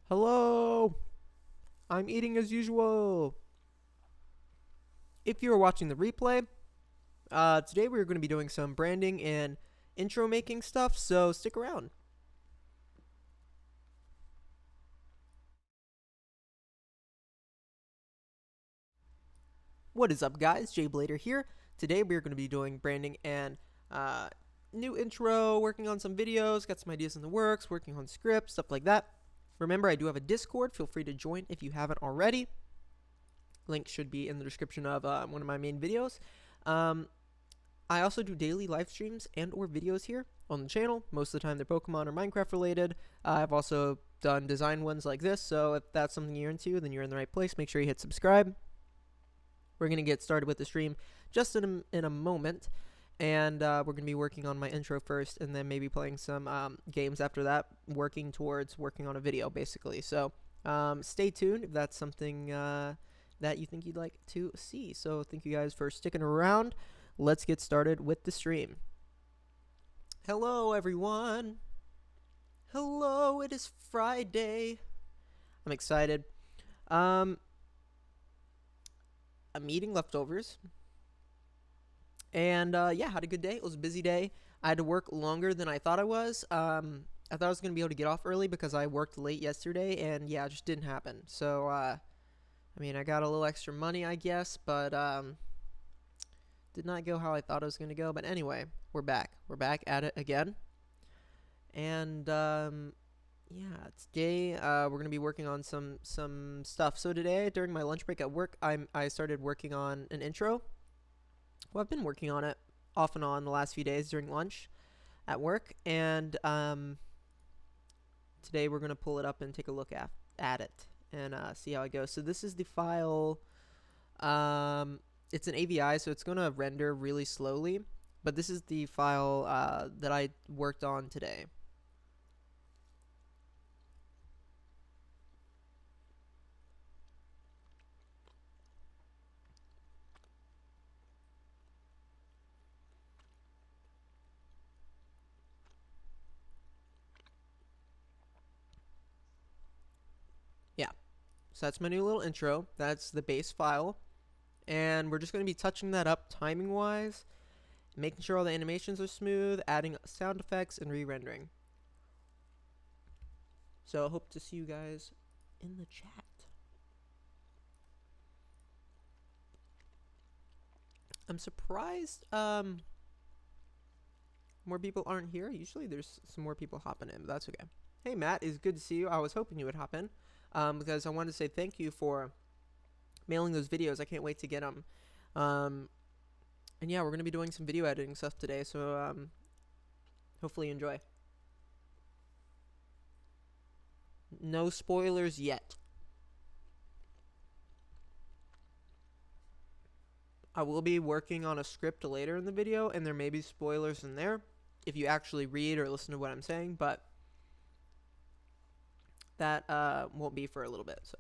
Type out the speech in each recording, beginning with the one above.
Hello, I'm eating as usual. If you're watching the replay, today we're going to be doing some branding and intro making stuff, so stick around. What is up, guys? jblader here. Today we're going to be doing branding and uh, new intro, working on some videos, got some ideas in the works, working on scripts, stuff like that. Remember, I do have a Discord. Feel free to join if you haven't already. Link should be in the description of one of my main videos. Um, I also do daily live streams and or videos here on the channel. Most of the time they're Pokemon or Minecraft related. I've also done design ones like this, so if that's something you're into, then you're in the right place. Make sure you hit subscribe. We're going to get started with the stream just in a moment, and we're going to be working on my intro first, and then maybe playing some games after that, working towards working on a video, basically. So stay tuned if that's something that you think you'd like to see. So thank you guys for sticking around. Let's get started with the stream. Hello, everyone. Hello, it is Friday. I'm excited. I'm eating leftovers. And yeah, had a good day. It was a busy day. I had to work longer than I thought I was. I thought I was going to be able to get off early because I worked late yesterday, and yeah, it just didn't happen. So, I mean, I got a little extra money, I guess, but did not go how I thought it was going to go. But anyway, we're back. We're back at it again. And yeah, today we're going to be working on some stuff. So today, during my lunch break at work, I started working on an intro. Well, I've been working on it off and on the last few days during lunch at work, and today we're going to pull it up and take a look at it and see how it goes. So this is the file. It's an AVI, so it's going to render really slowly, but this is the file that I worked on today. Yeah, so that's my new little intro. That's the base file, and we're just going to be touching that up timing-wise, making sure all the animations are smooth, adding sound effects, and re-rendering. So I hope to see you guys in the chat. I'm surprised more people aren't here. Usually there's some more people hopping in, but that's okay. Hey Matt, it's good to see you. I was hoping you would hop in because I wanted to say thank you for mailing those videos. I can't wait to get them. And yeah, we're going to be doing some video editing stuff today, so hopefully you enjoy. No spoilers yet. I will be working on a script later in the video, and there may be spoilers in there if you actually read or listen to what I'm saying, but that won't be for a little bit. So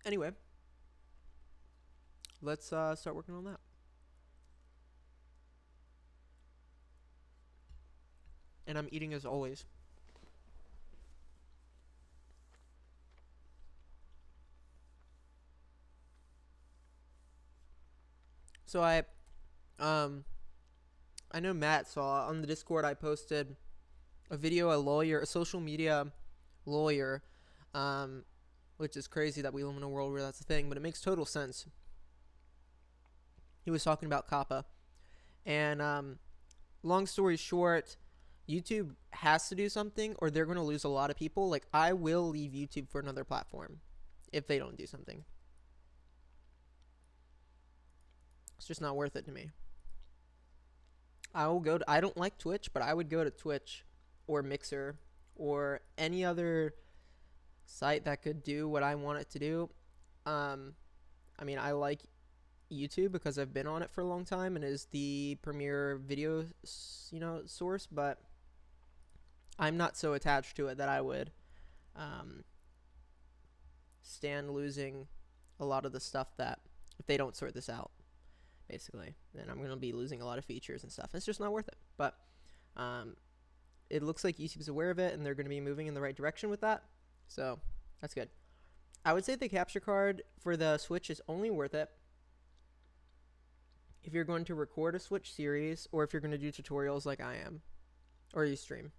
anyway, let's start working on that. And I'm eating as always. So I know Matt saw on the Discord I posted a video a social media lawyer, which is crazy that we live in a world where that's a thing, but it makes total sense. He was talking about Kappa, and long story short, YouTube has to do something or they're going to lose a lot of people. Like, I will leave YouTube for another platform if they don't do something. It's just not worth it to me. I don't like Twitch, but I would go to Twitch or Mixer or any other site that could do what I want it to do. I mean, I like YouTube because I've been on it for a long time and is the premier video, source, but I'm not so attached to it that I would um, stand losing a lot of the stuff that if they don't sort this out, basically, then I'm going to be losing a lot of features and stuff. It's just not worth it. But um, it looks like YouTube's aware of it, and they're going to be moving in the right direction with that. So that's good. I would say the capture card for the Switch is only worth it if you're going to record a Switch series or if you're going to do tutorials like I am or you stream.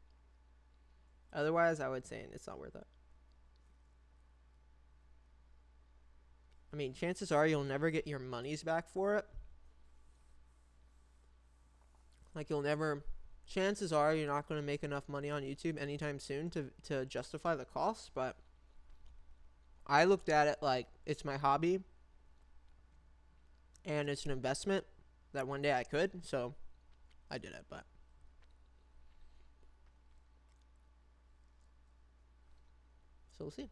Otherwise, I would say it's not worth it. I mean, chances are you'll never get your monies back for it. Like, chances are you're not going to make enough money on YouTube anytime soon to justify the cost, but I looked at it like it's my hobby and it's an investment that one day I could, so I did it, but so we'll see.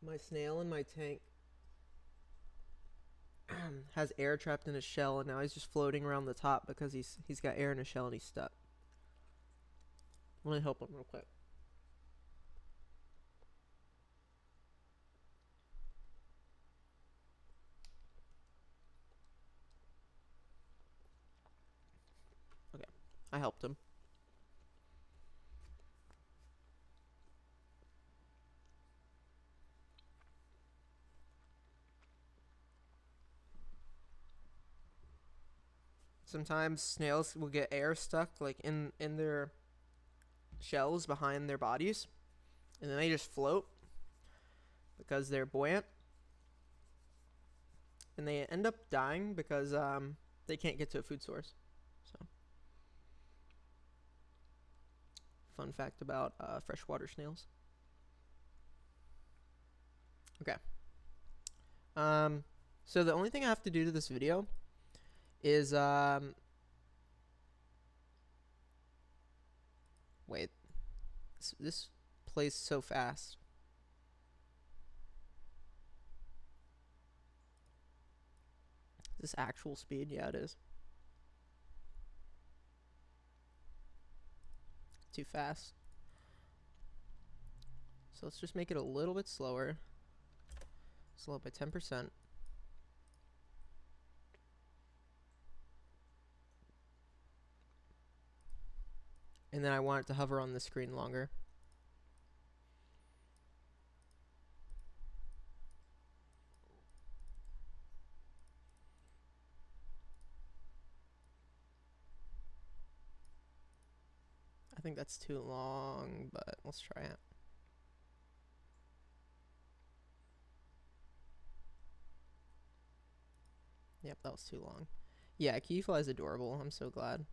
My snail in my tank has air trapped in his shell, and now he's just floating around the top because he's got air in his shell and he's stuck. I'm gonna help him real quick. Okay, I helped him. Sometimes snails will get air stuck like in their shells behind their bodies, and then they just float because they're buoyant, and they end up dying because they can't get to a food source. So, fun fact about freshwater snails. Okay. So the only thing I have to do to this video is wait, this plays so fast. Is this actual speed? Yeah, it is. Too fast. So let's just make it a little bit slower. Slow it by 10%. And then I want it to hover on the screen longer. I think that's too long, but let's try it. Yep, that was too long. Yeah, Keyfly is adorable. I'm so glad.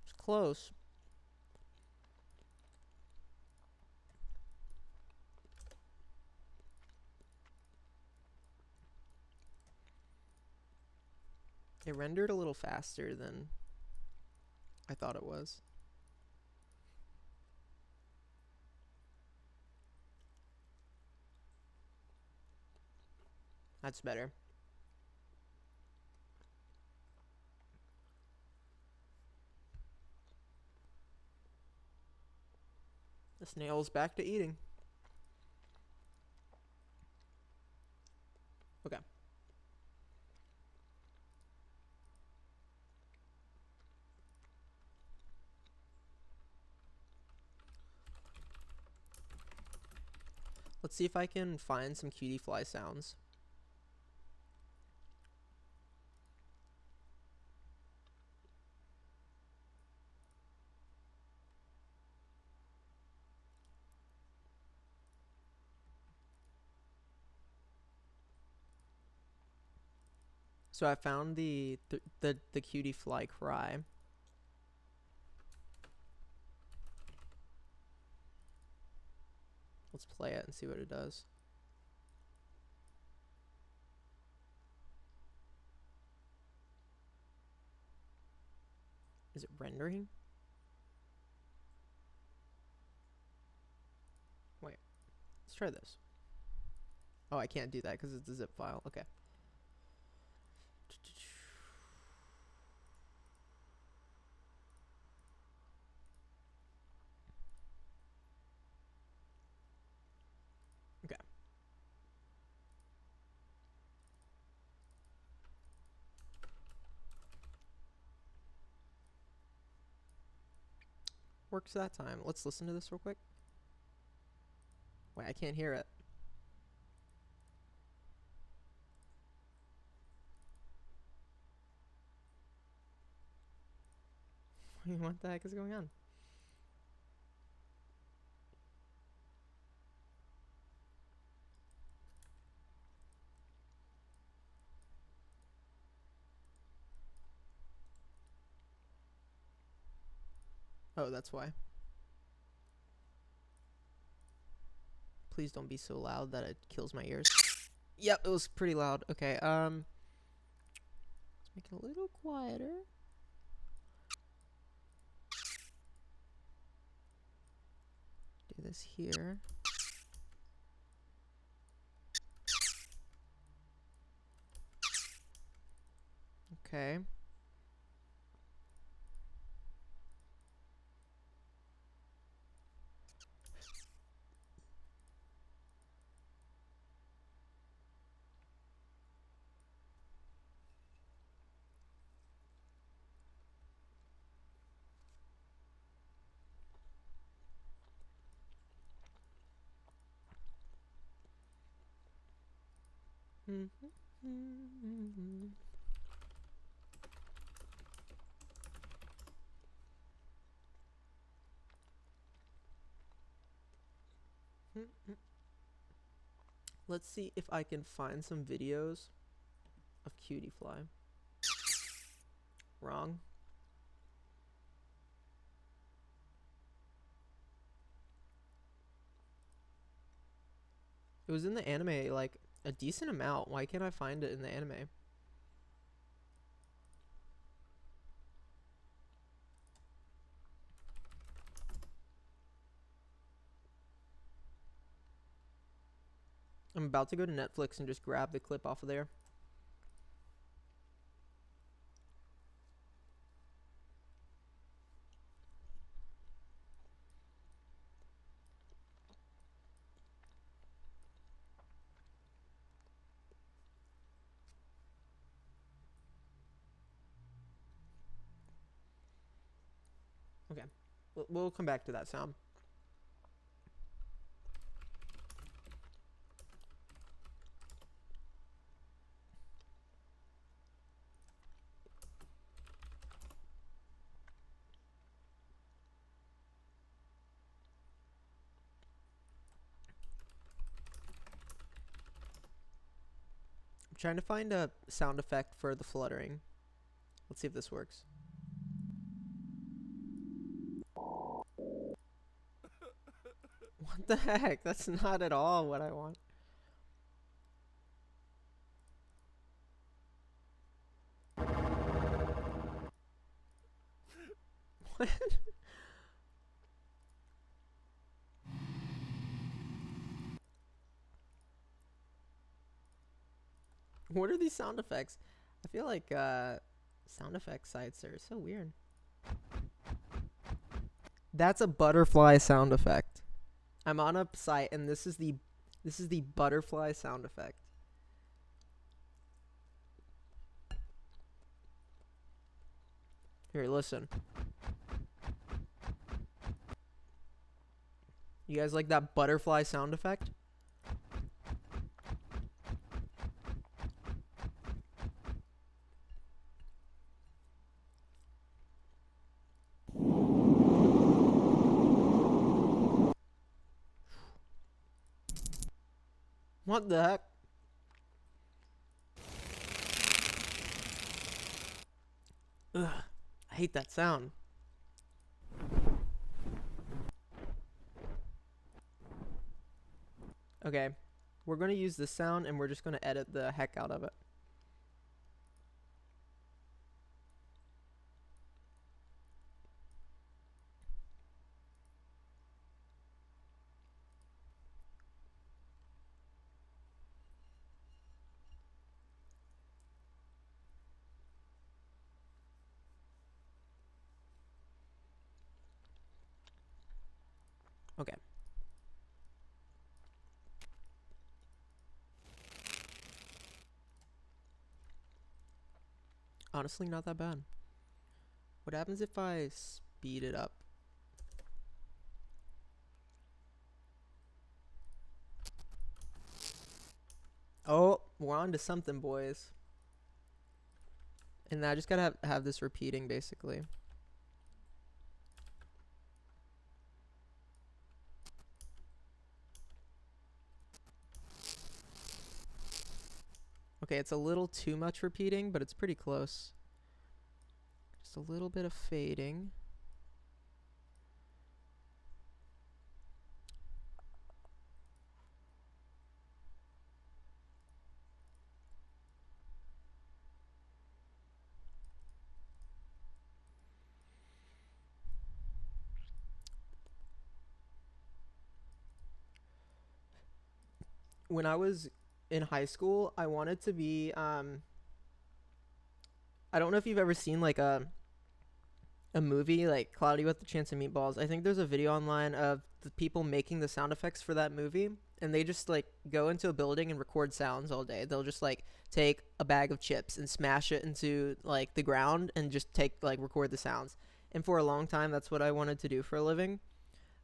It's close. It rendered a little faster than I thought it was. That's better. The snail's back to eating. Okay. Let's see if I can find some cutie fly sounds. So I found the cutie fly cry. Let's play it and see what it does. Is it rendering? Wait, let's try this. Oh, I can't do that because it's a zip file. Okay. Okay. Works that time. Let's listen to this real quick. Wait, I can't hear it. What the heck is going on? Oh, that's why. Please don't be so loud that it kills my ears. Yep, it was pretty loud. Okay, let's make it a little quieter. Do this here. Okay. Let's see if I can find some videos of cutie fly. Wrong. It was in the anime, like, a decent amount. Why can't I find it in the anime? I'm about to go to Netflix and just grab the clip off of there. Okay. We'll come back to that sound. I'm trying to find a sound effect for the fluttering. Let's see if this works. What the heck? That's not at all what I want. What? What are these sound effects? I feel like sound effect sites are so weird. That's a butterfly sound effect. I'm on a site and this is the butterfly sound effect. Here, listen. You guys like that butterfly sound effect? What the heck? hate that sound. Okay, we're going to use this sound and we're just going to edit the heck out of it. Okay. Honestly, not that bad. What happens if I speed it up? Oh, we're on to something, boys. And I just gotta have this repeating, basically. Okay, it's a little too much repeating, but it's pretty close. Just a little bit of fading. When I was in high school, I wanted to be I don't know if you've ever seen like a movie like Cloudy with a Chance of Meatballs. I think there's a video online of the people making the sound effects for that movie, and they just like go into a building and record sounds all day. They'll just like take a bag of chips and smash it into like the ground and just take like record the sounds. And for a long time, that's what I wanted to do for a living,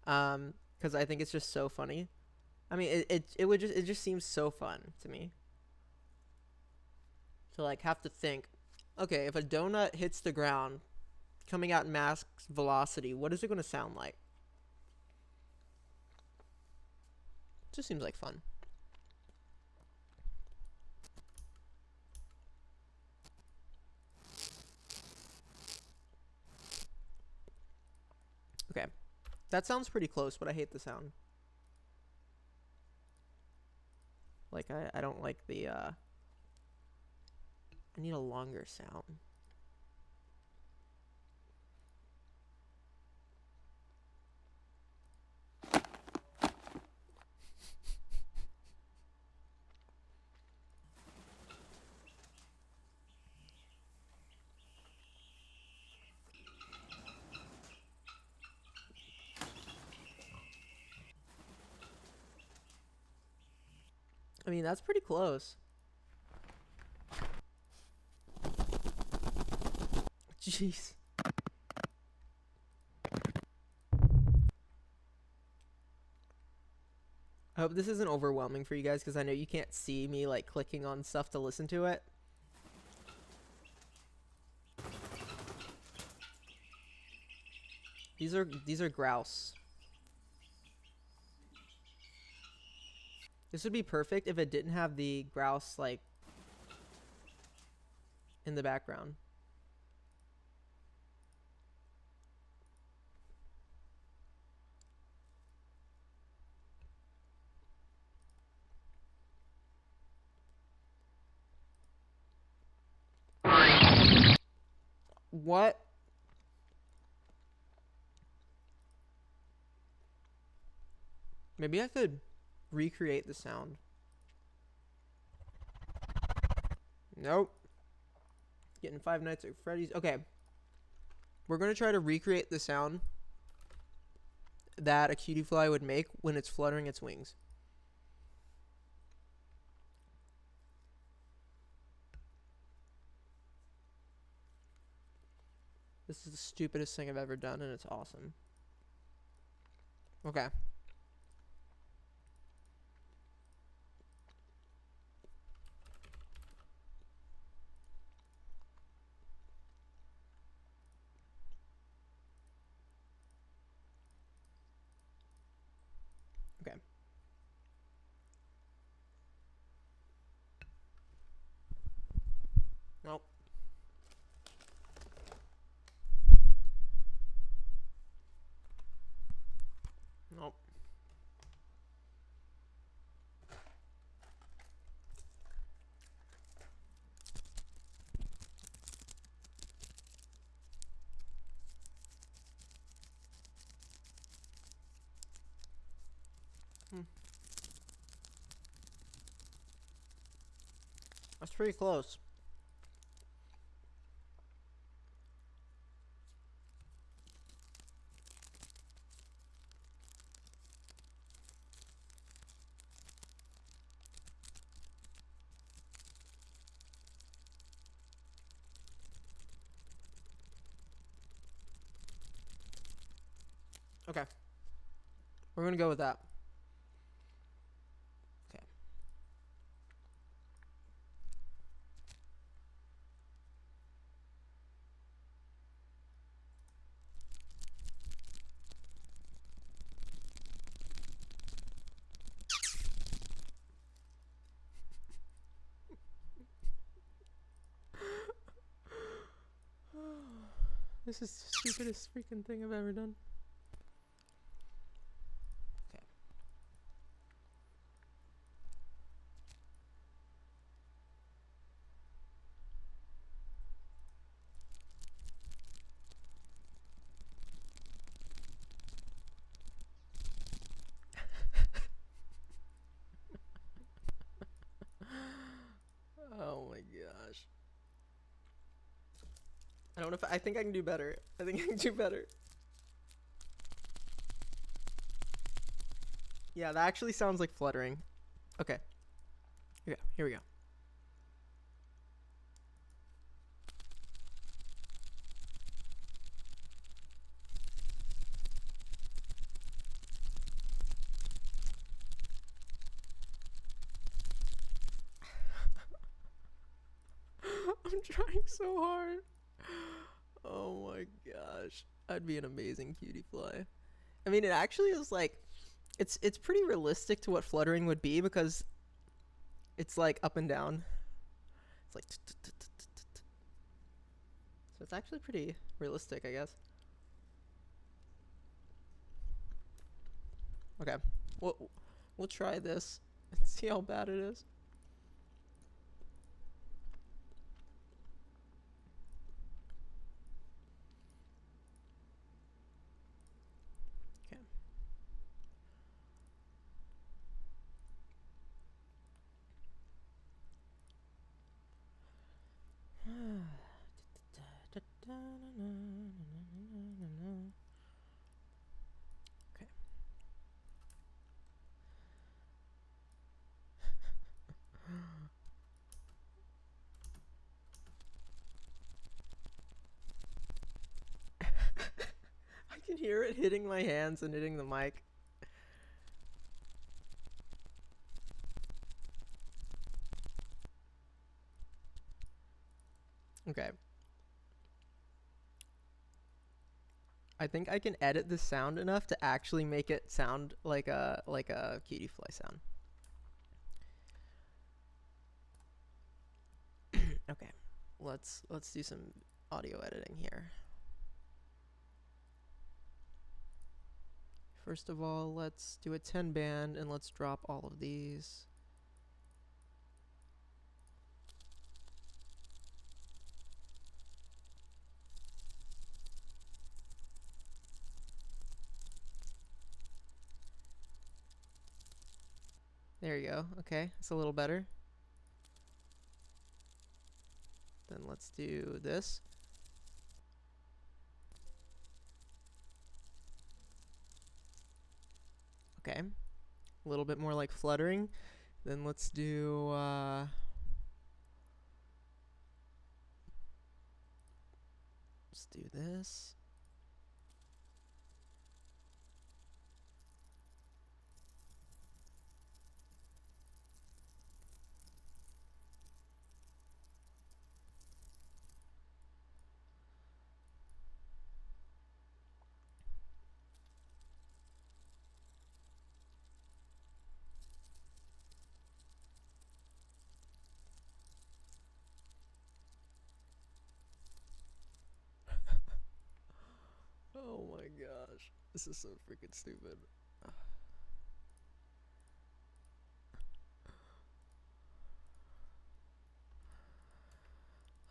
because I think it's just so funny. I mean, it just seems so fun to me to like have to think, okay, if a donut hits the ground coming out in max velocity, what is it going to sound like? It just seems like fun. Okay, that sounds pretty close, but I hate the sound. Like, I don't like the, I need a longer sound. I mean, that's pretty close. Jeez. I hope this isn't overwhelming for you guys, because I know you can't see me like clicking on stuff to listen to it. These are grouse. This would be perfect if it didn't have the grouse like in the background. What? Maybe I could recreate the sound. Nope. Getting Five Nights at Freddy's. Okay. We're going to try to recreate the sound that a cutie fly would make when it's fluttering its wings. This is the stupidest thing I've ever done, and it's awesome. Okay. Okay. Nope. Hmm. That's pretty close. Okay. We're gonna go with that. Okay. This is the stupidest freaking thing I've ever done. Okay. Oh my gosh. I don't know if I think I can do better. I think I can do better. Yeah, that actually sounds like fluttering. Okay. Yeah, here we go. I'm trying so hard. Oh my gosh. I'd be an amazing cutie fly. I mean, it actually is like it's pretty realistic to what fluttering would be because it's like up and down. It's like so it's actually pretty realistic, I guess. Okay. We'll try this and see how bad it is. Okay. Okay. I can hear it hitting my hands and hitting the mic. Okay. I think I can edit the sound enough to actually make it sound like a cutie fly sound. Okay. Let's do some audio editing here. First of all, let's do a 10 band and let's drop all of these. There you go. Okay, it's a little better. Then let's do this. Okay. A little bit more like fluttering. Then let's do let's do this. Oh my gosh. This is so freaking stupid.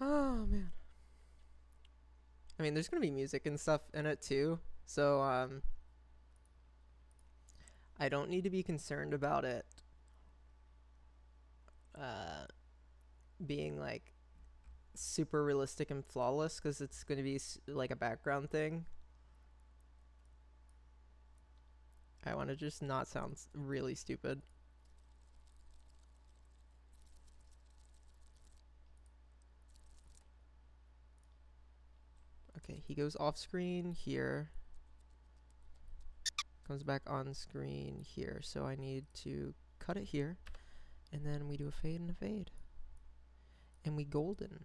Oh man. I mean, there's gonna be music and stuff in it too. So I don't need to be concerned about it uh, being like super realistic and flawless because it's going to be like a background thing. I want to just not sound really stupid. Okay, he goes off screen here. Comes back on screen here. So I need to cut it here. And then we do a fade and a fade. And we golden.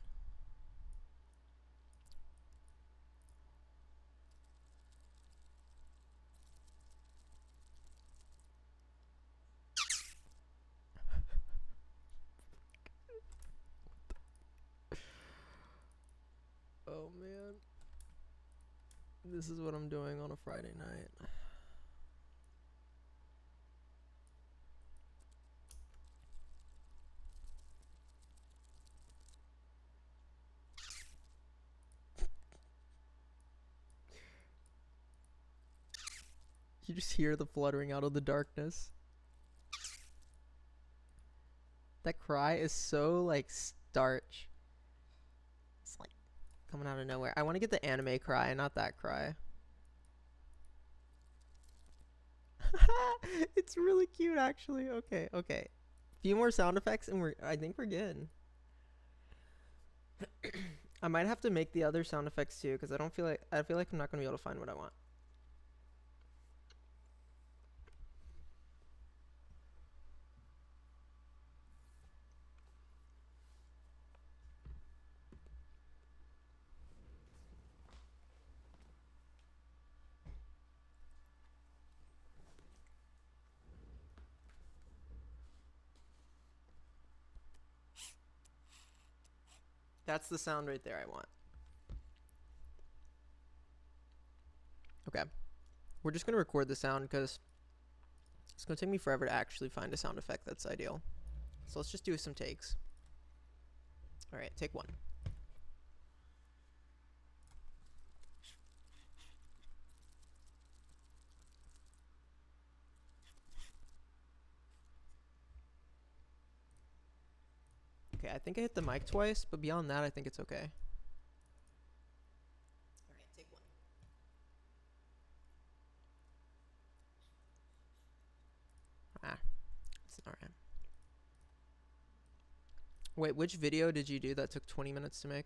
Oh man. This is what I'm doing on a Friday night. You just hear the fluttering out of the darkness. That cry is so like starch. It's like coming out of nowhere. I want to get the anime cry, not that cry. It's really cute actually. Okay, okay. Few more sound effects and I think we're good. I might have to make the other sound effects too because I feel like I'm not going to be able to find what I want. That's the sound right there I want. Okay. We're just going to record the sound because it's going to take me forever to actually find a sound effect that's ideal. So let's just do some takes. All right, take one. Okay, I think I hit the mic twice, but beyond that, I think it's okay. All right, take one. It's all right. Wait, which video did you do that took 20 minutes to make?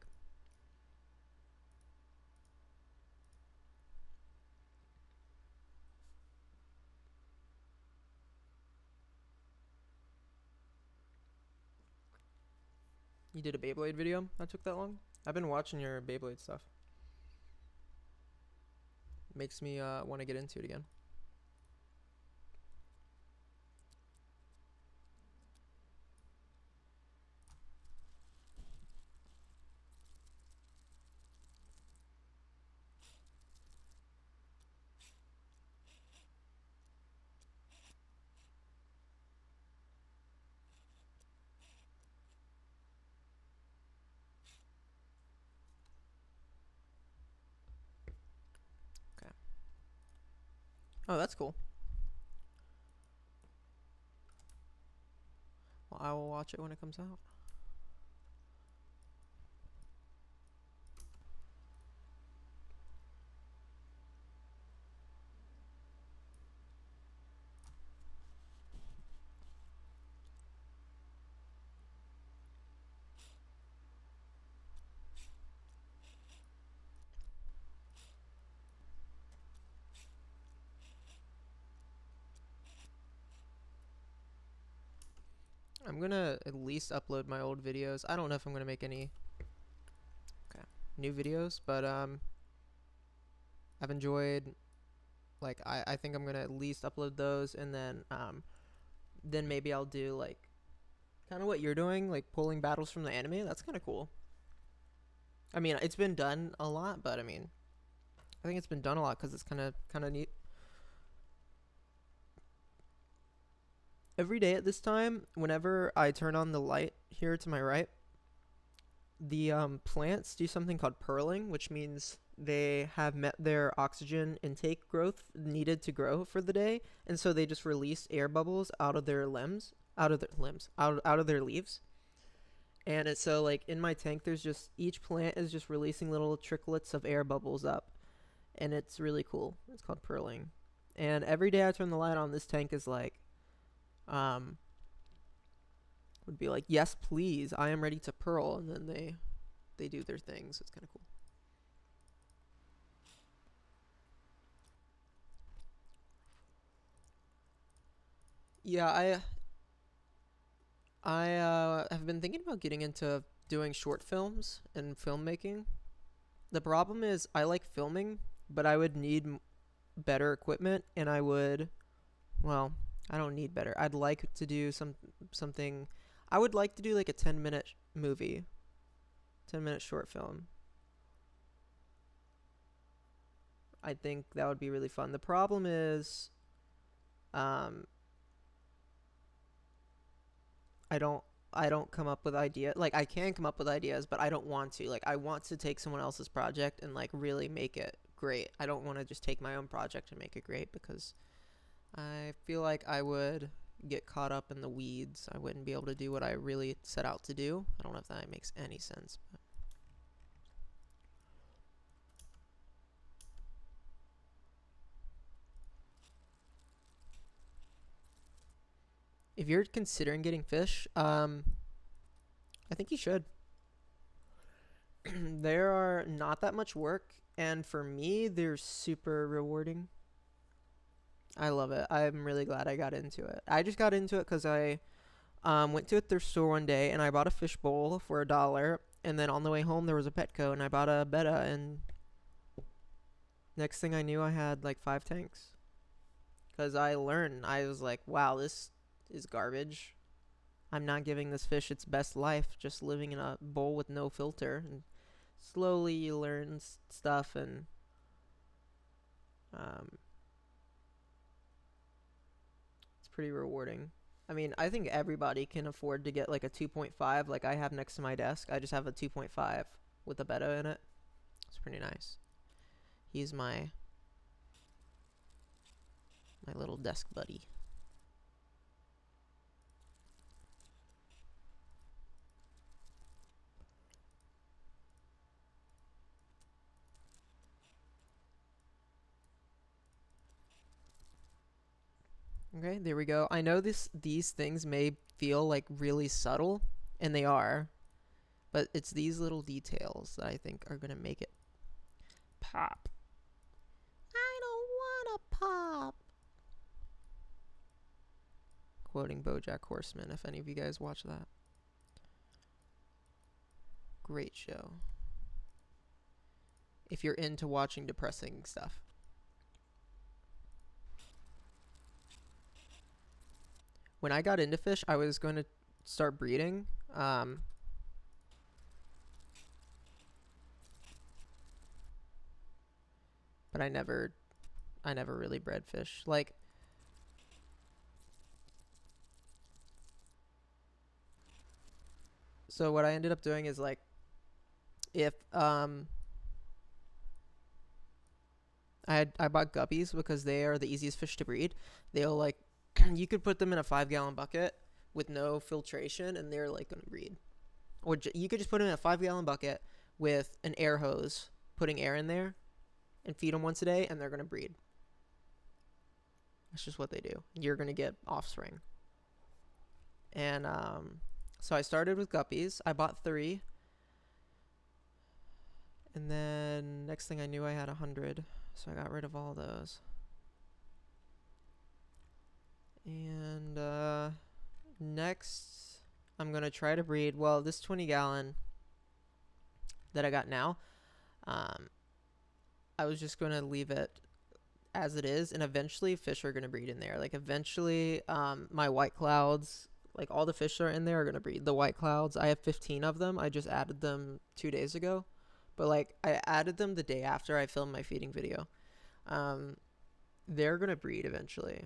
You did a Beyblade video that took that long? I've been watching your Beyblade stuff. Makes me want to get into it again. Okay. Oh, that's cool. Well, I will watch it when it comes out. I'm gonna at least upload my old videos. I don't know if I'm gonna make any new videos, but I've enjoyed, like, I think I'm gonna at least upload those, and then maybe I'll do like kind of what you're doing, like pulling battles from the anime. That's kind of cool. I mean, it's been done a lot, but I mean, I think it's been done a lot because it's kind of neat. Every day at this time, whenever I turn on the light here to my right, the plants do something called purling, which means they have met their oxygen intake growth needed to grow for the day, and so they just release air bubbles out of their limbs, out of their leaves. And it's so like in my tank, there's just each plant is just releasing little tricklets of air bubbles up, and it's really cool. It's called pearling. And every day I turn the light on, this tank is like, um, would be like, yes, please, I am ready to pearl, and then they do their thing, so it's kind of cool. Yeah, I have been thinking about getting into doing short films and filmmaking. The problem is I like filming, but I would need better equipment, and I would, well, I don't need better. I'd like to do something. I would like to do like a 10-minute movie, 10-minute short film. I think that would be really fun. The problem is, um, I don't I don't come up with ideas. Like I can come up with ideas, but I don't want to. Like I want to take someone else's project and like really make it great. I don't want to just take my own project and make it great because I feel like I would get caught up in the weeds. I wouldn't be able to do what I really set out to do. I don't know if that makes any sense. But if you're considering getting fish, I think you should. There are not that much work, and for me, they're super rewarding. I love it. I'm really glad I got into it. I just got into it because I went to a thrift store one day and I bought a fish bowl for $1. And then on the way home, there was a Petco, and I bought a betta. And next thing I knew, I had like 5 tanks. Because I learned, I was like, wow, this is garbage. I'm not giving this fish its best life, just living in a bowl with no filter. And slowly you learn stuff, and um, it's pretty rewarding. I mean, I think everybody can afford to get like a 2.5 like I have next to my desk. I just have a 2.5 with a betta in it. It's pretty nice. He's my little desk buddy. Okay, there we go. I know these things may feel like really subtle, and they are, but it's these little details that I think are gonna make it pop. I don't wanna pop. Quoting BoJack Horseman, if any of you guys watch that. Great show. If you're into watching depressing stuff. When I got into fish, I was going to start breeding. But I never really bred fish. Like, so what I ended up doing is like, if I bought guppies because they are the easiest fish to breed. They'll like you could put them in a 5-gallon bucket with no filtration, and they're like gonna breed. Or you could just put them in a 5-gallon bucket with an air hose, putting air in there, and feed them once a day, and they're gonna breed. That's just what they do. You're gonna get offspring. And so I started with guppies. I bought 3, and then next thing I knew, I had 100. So I got rid of all those. And next, I'm going to try to breed, well, this 20-gallon that I got now, I was just going to leave it as it is, and eventually fish are going to breed in there. Like, eventually, my white clouds, like, all the fish that are in there are going to breed. The white clouds, I have 15 of them. I just added them 2 days ago. But, like, I added them the day after I filmed my feeding video. They're going to breed eventually.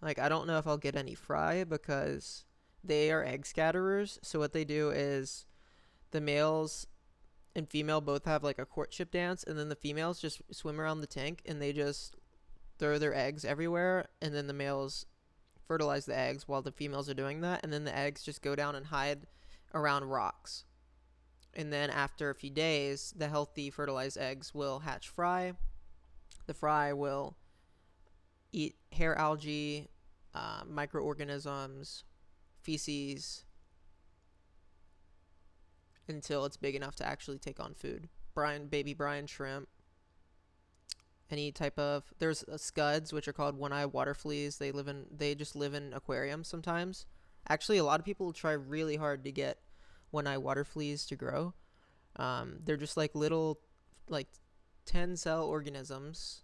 Like, I don't know if I'll get any fry because they are egg scatterers. So what they do is the males and female both have like a courtship dance, and then the females just swim around the tank and they just throw their eggs everywhere, and then the males fertilize the eggs while the females are doing that, and then the eggs just go down and hide around rocks. And then after a few days, the healthy fertilized eggs will hatch fry. The fry will eat hair algae, microorganisms, feces, until it's big enough to actually take on food. Baby brine shrimp, any type of, there's scuds, which are called one-eyed water fleas. They just live in aquariums sometimes. Actually, a lot of people try really hard to get one-eyed water fleas to grow. They're just like little, like 10-cell organisms,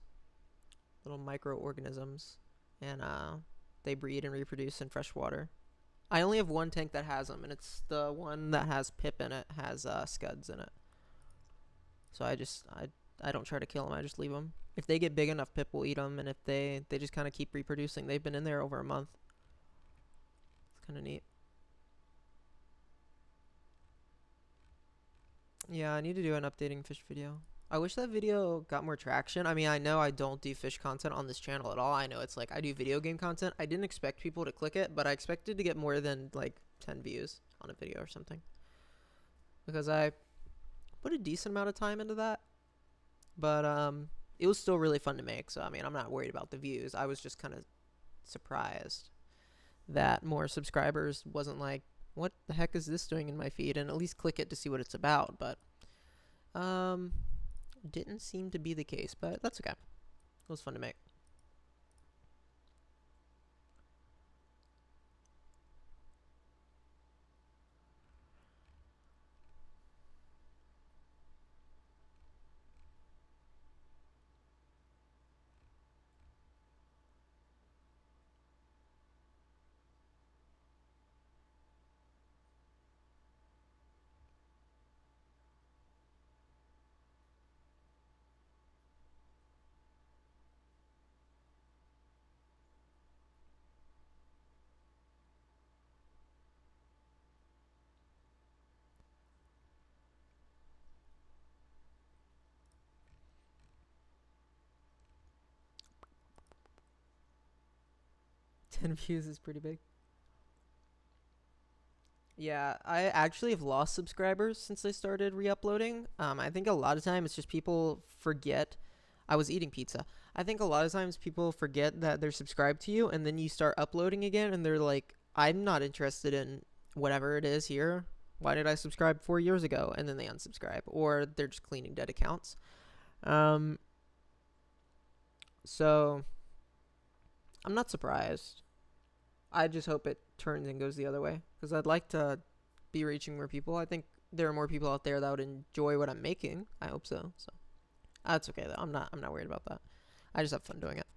little microorganisms, and they breed and reproduce in fresh water. I only have one tank that has them, and it's the one that has Pip in it, has scuds in it. So I don't try to kill them. I just leave them. If they get big enough, Pip will eat them, and if they just kind of keep reproducing. They've been in there over a month. It's kind of neat. Yeah, I need to do an updating fish video. I wish that video got more traction. I mean, I know I don't do fish content on this channel at all. I know it's like I do video game content. I didn't expect people to click it, but I expected to get more than like 10 views on a video or something. Because I put a decent amount of time into that. But it was still really fun to make. So, I mean, I'm not worried about the views. I was just kind of surprised that more subscribers wasn't like, what the heck is this doing in my feed? And at least click it to see what it's about. But didn't seem to be the case, but that's okay. It was fun to make. Views is pretty big. Yeah, I actually have lost subscribers since I started re-uploading. I think a lot of times it's just people forget. I was eating pizza. I think a lot of times people forget that they're subscribed to you, and then you start uploading again, and they're like, I'm not interested in whatever it is here. Why did I subscribe 4 years ago? And then they unsubscribe, or they're just cleaning dead accounts. So I'm not surprised. I just hope it turns and goes the other way, because I'd like to be reaching more people. I think there are more people out there that would enjoy what I'm making. I hope so. So that's okay though. I'm not worried about that. I just have fun doing it.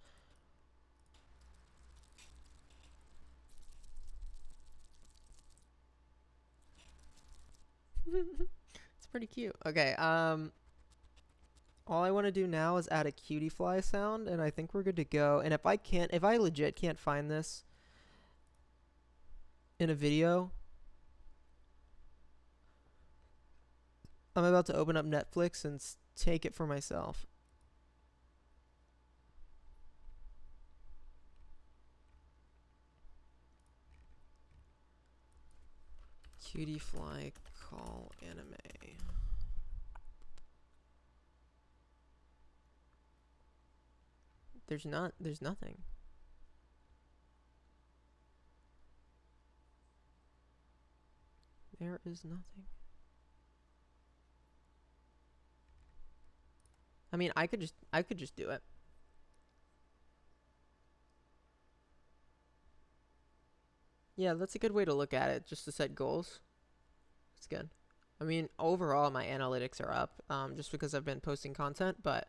It's pretty cute. Okay. All I want to do now is add a cutie fly sound, and I think we're good to go. And if I legit can't find this in a video, I'm about to open up Netflix and take it for myself. Cutie fly call anime. There's nothing. There is nothing. I mean, I could just do it. Yeah, that's a good way to look at it, just to set goals. It's good. I mean, overall, my analytics are up, just because I've been posting content, but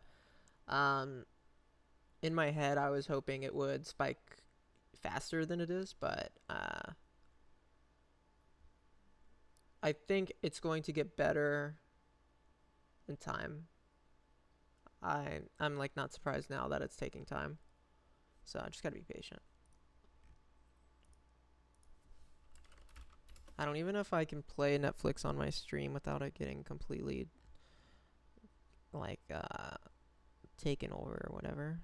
in my head, I was hoping it would spike faster than it is, but I think it's going to get better in time. I'm like not surprised now that it's taking time. So I just gotta be patient. I don't even know if I can play Netflix on my stream without it getting completely like taken over or whatever.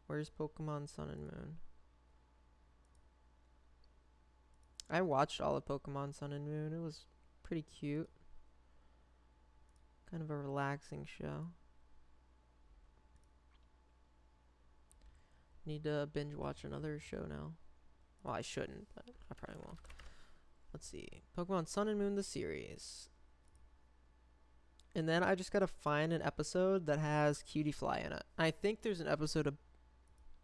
Where's Pokemon Sun and Moon? I watched all of Pokemon Sun and Moon. It was pretty cute. Kind of a relaxing show. Need to binge watch another show now. Well, I shouldn't, but I probably will. Let's see. Pokemon Sun and Moon, the series. And then I just gotta find an episode that has Cutie Fly in it. I think there's an episode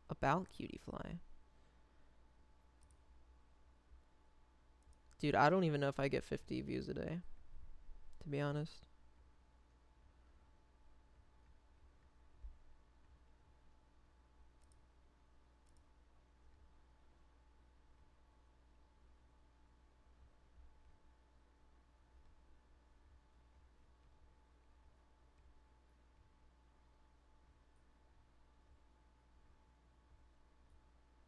about Cutie Fly. Dude, I don't even know if I get 50 views a day, to be honest.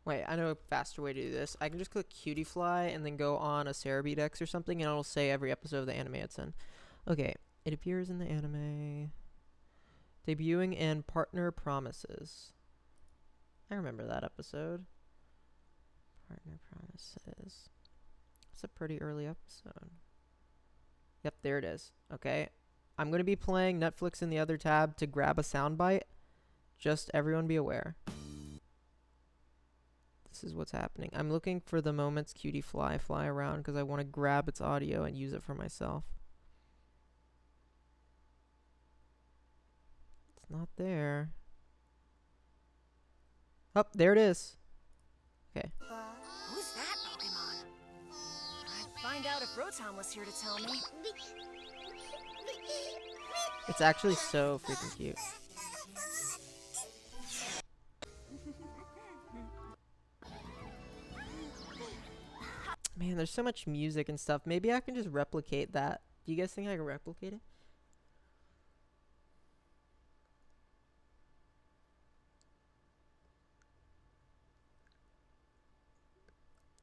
Wait, I know a faster way to do this. I can just click Cutie Fly and then go on a Cerebedex or something, and it'll say every episode of the anime it's in. Okay, it appears in the anime. Debuting in Partner Promises. I remember that episode. Partner Promises. It's a pretty early episode. Yep, there it is. Okay. I'm going to be playing Netflix in the other tab to grab a soundbite. Just everyone be aware. This is what's happening. I'm looking for the moments Cutie Fly around because I want to grab its audio and use it for myself. It's not there. Oh, there it is. Okay. Who's that Pokemon? I'd find out if Rotom was here to tell me. It's actually so freaking cute. Man, there's so much music and stuff. Maybe I can just replicate that. Do you guys think I can replicate it?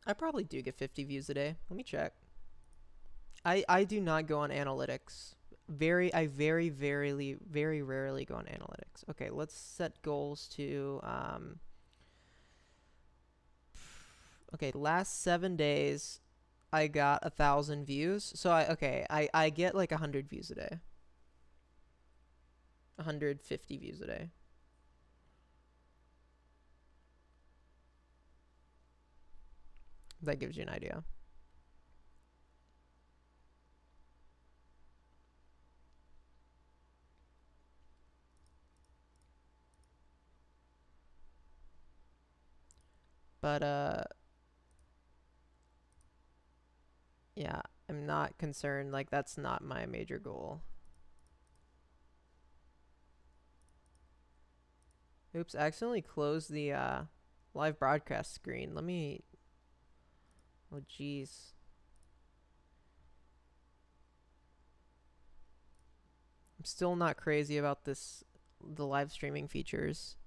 I probably do get 50 views a day. Let me check. I do not go on analytics. I very rarely go on analytics. Okay, let's set goals to okay, last 7 days I got 1,000 views. So I get like 100 views a day. 150 views a day. That gives you an idea. But yeah, I'm not concerned. Like, that's not my major goal. Oops, I accidentally closed the live broadcast screen. Let me... Oh, jeez. I'm still not crazy about the live streaming features.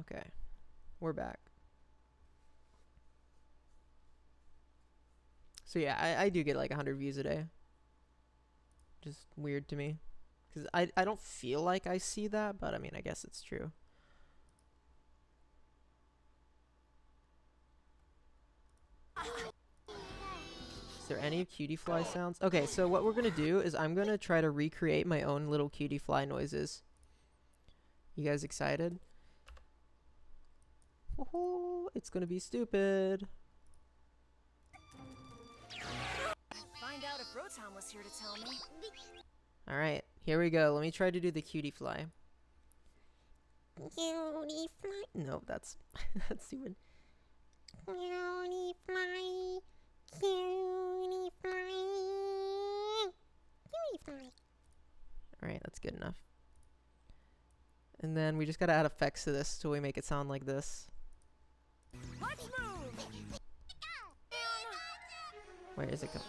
Okay, we're back. So yeah, I do get like 100 views a day. Just weird to me. Because I don't feel like I see that, but I mean, I guess it's true. Is there any Cutie Fly sounds? Okay, so what we're going to do is I'm going to try to recreate my own little Cutie Fly noises. You guys excited? Oh, it's going to be stupid. Find out if Rotom was here to tell me. Alright, here we go. Let me try to do the Cutie Fly. Cutie Fly. No, that's stupid. Cutie Fly. Cutie Fly. Cutie Fly. Alright, that's good enough. And then we just gotta add effects to this till we make it sound like this. Let's move. Where is it going?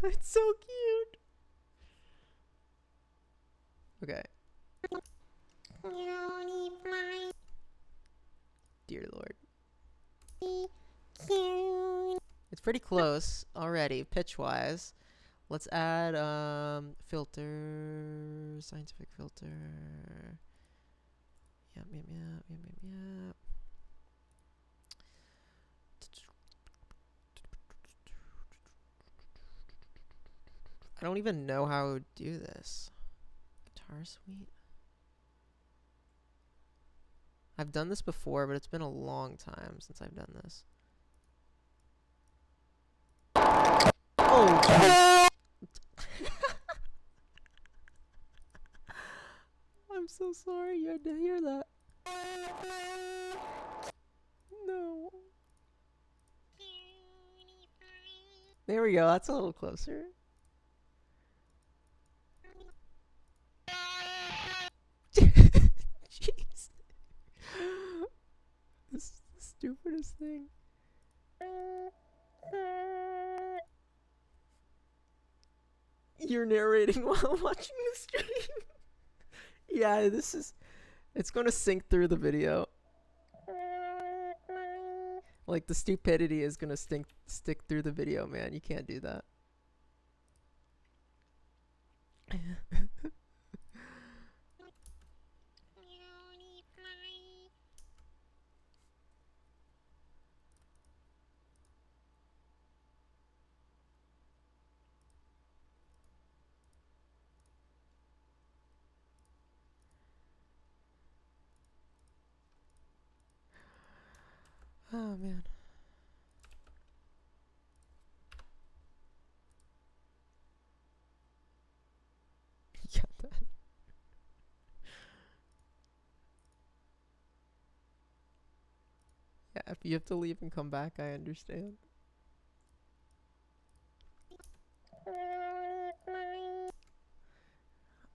It's so cute. Okay. Dear Lord. It's pretty close already, pitch-wise. Let's add filter, scientific filter. Yep, yep, yep, yep, yep, yep. I don't even know how I would do this. Guitar suite. I've done this before, but it's been a long time since I've done this. Oh, jeez. I'm so sorry you had to hear that. No. There we go. That's a little closer. Jeez. This is the stupidest thing. You're narrating while watching the stream. Yeah, this is... It's going to sync through the video. Like, the stupidity is going to stick through the video, man. You can't do that. Oh, man. You got that. Yeah, if you have to leave and come back, I understand.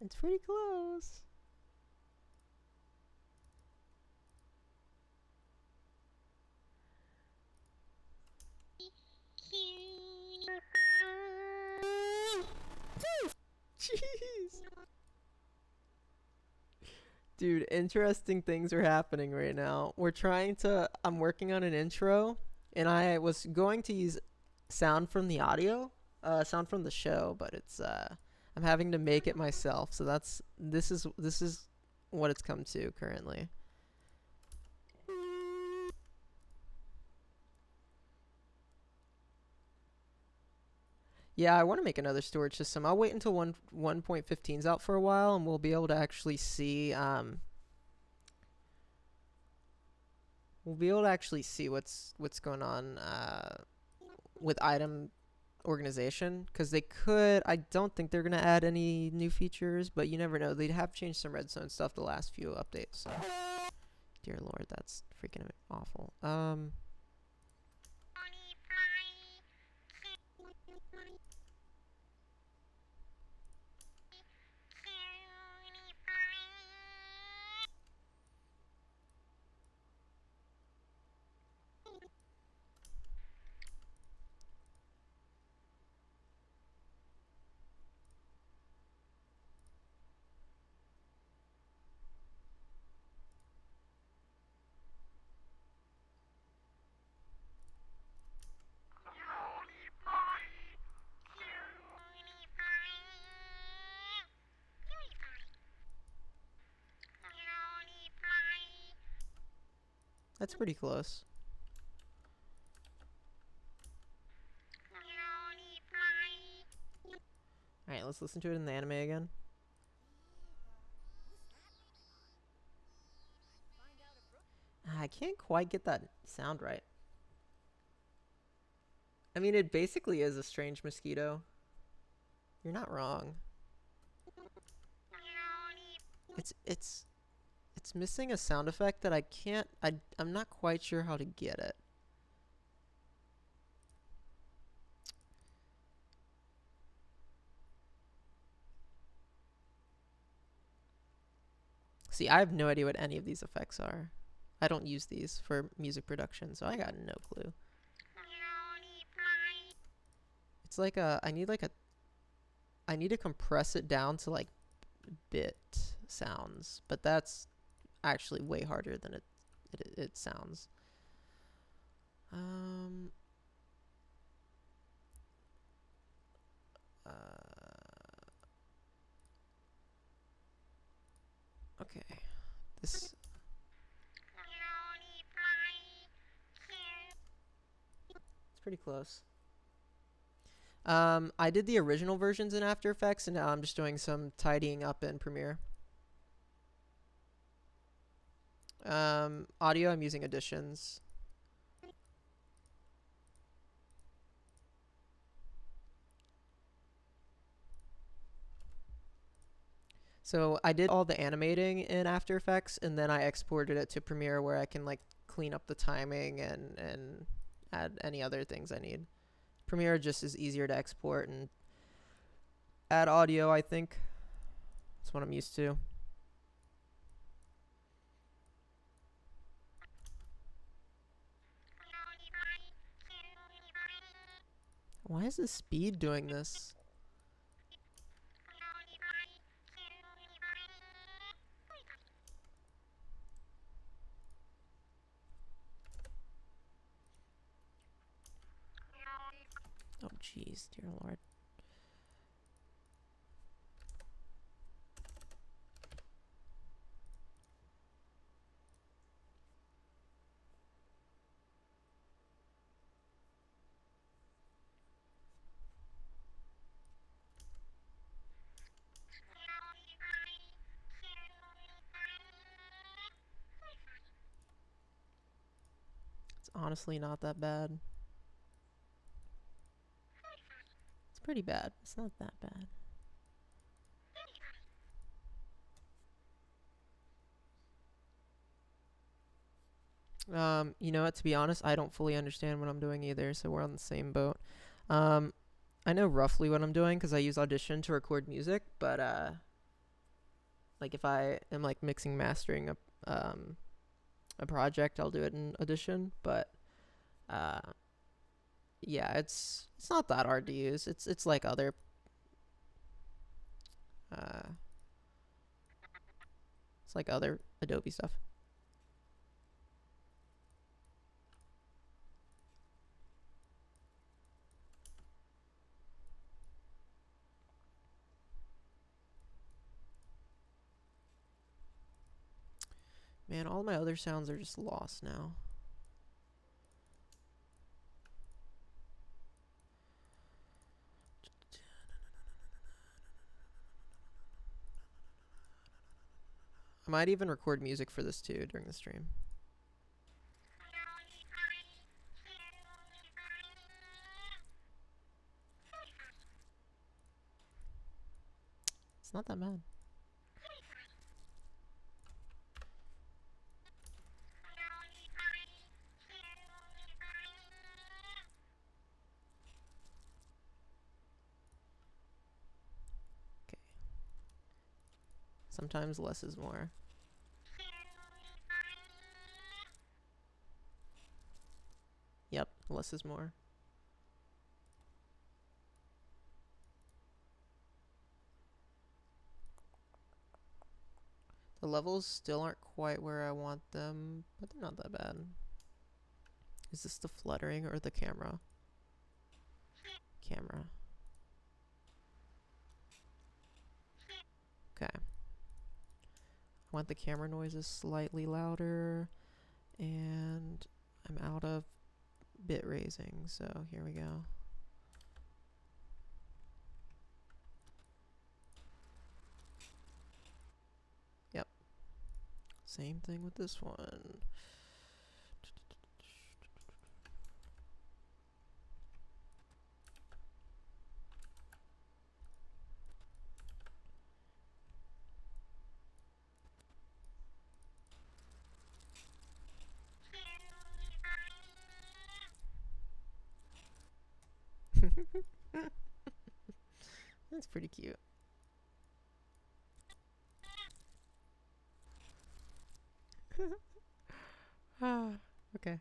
It's pretty close. Jeez. Dude, interesting things are happening right now. I'm working on an intro, and I was going to use sound from the audio, sound from the show, but I'm having to make it myself. So this is what it's come to currently. Yeah, I want to make another storage system. I'll wait until 1.15 is out for a while, and we'll be able to actually see what's going on with item organization, because I don't think they're gonna add any new features, but you never know. They have changed some redstone stuff the last few updates. So, dear lord, that's freaking awful. That's pretty close. Alright, let's listen to it in the anime again. I can't quite get that sound right. I mean, it basically is a strange mosquito. You're not wrong. It's missing a sound effect that I'm not quite sure how to get it. See, I have no idea what any of these effects are. I don't use these for music production, so I got no clue. It's like I need to compress it down to like bit sounds, but that's actually way harder than it sounds. Um. Okay. This. It's pretty close. I did the original versions in After Effects, and now I'm just doing some tidying up in Premiere. Audio, I'm using Auditions. So I did all the animating in After Effects, and then I exported it to Premiere where I can like clean up the timing and add any other things I need. Premiere just is easier to export and add audio, I think. That's what I'm used to. Why is the speed doing this? Oh, jeez, dear Lord. It's honestly not that bad. It's pretty bad. It's not that bad. You know what? To be honest, I don't fully understand what I'm doing either, so we're on the same boat. Um, I know roughly what I'm doing because I use Audition to record music, but like if I am like mixing, mastering a project, I'll do it in Audition. But uh, yeah, it's not that hard to use. It's like other uh, it's like other Adobe stuff. Man, all my other sounds are just lost now. I might even record music for this too during the stream. It's not that bad. Okay. Sometimes less is more. Yep, less is more. The levels still aren't quite where I want them, but they're not that bad. Is this the fluttering or the camera? Camera. Okay. I want the camera noises slightly louder, and I'm out of bit raising, so here we go. Yep. Same thing with this one. That's pretty cute. Okay.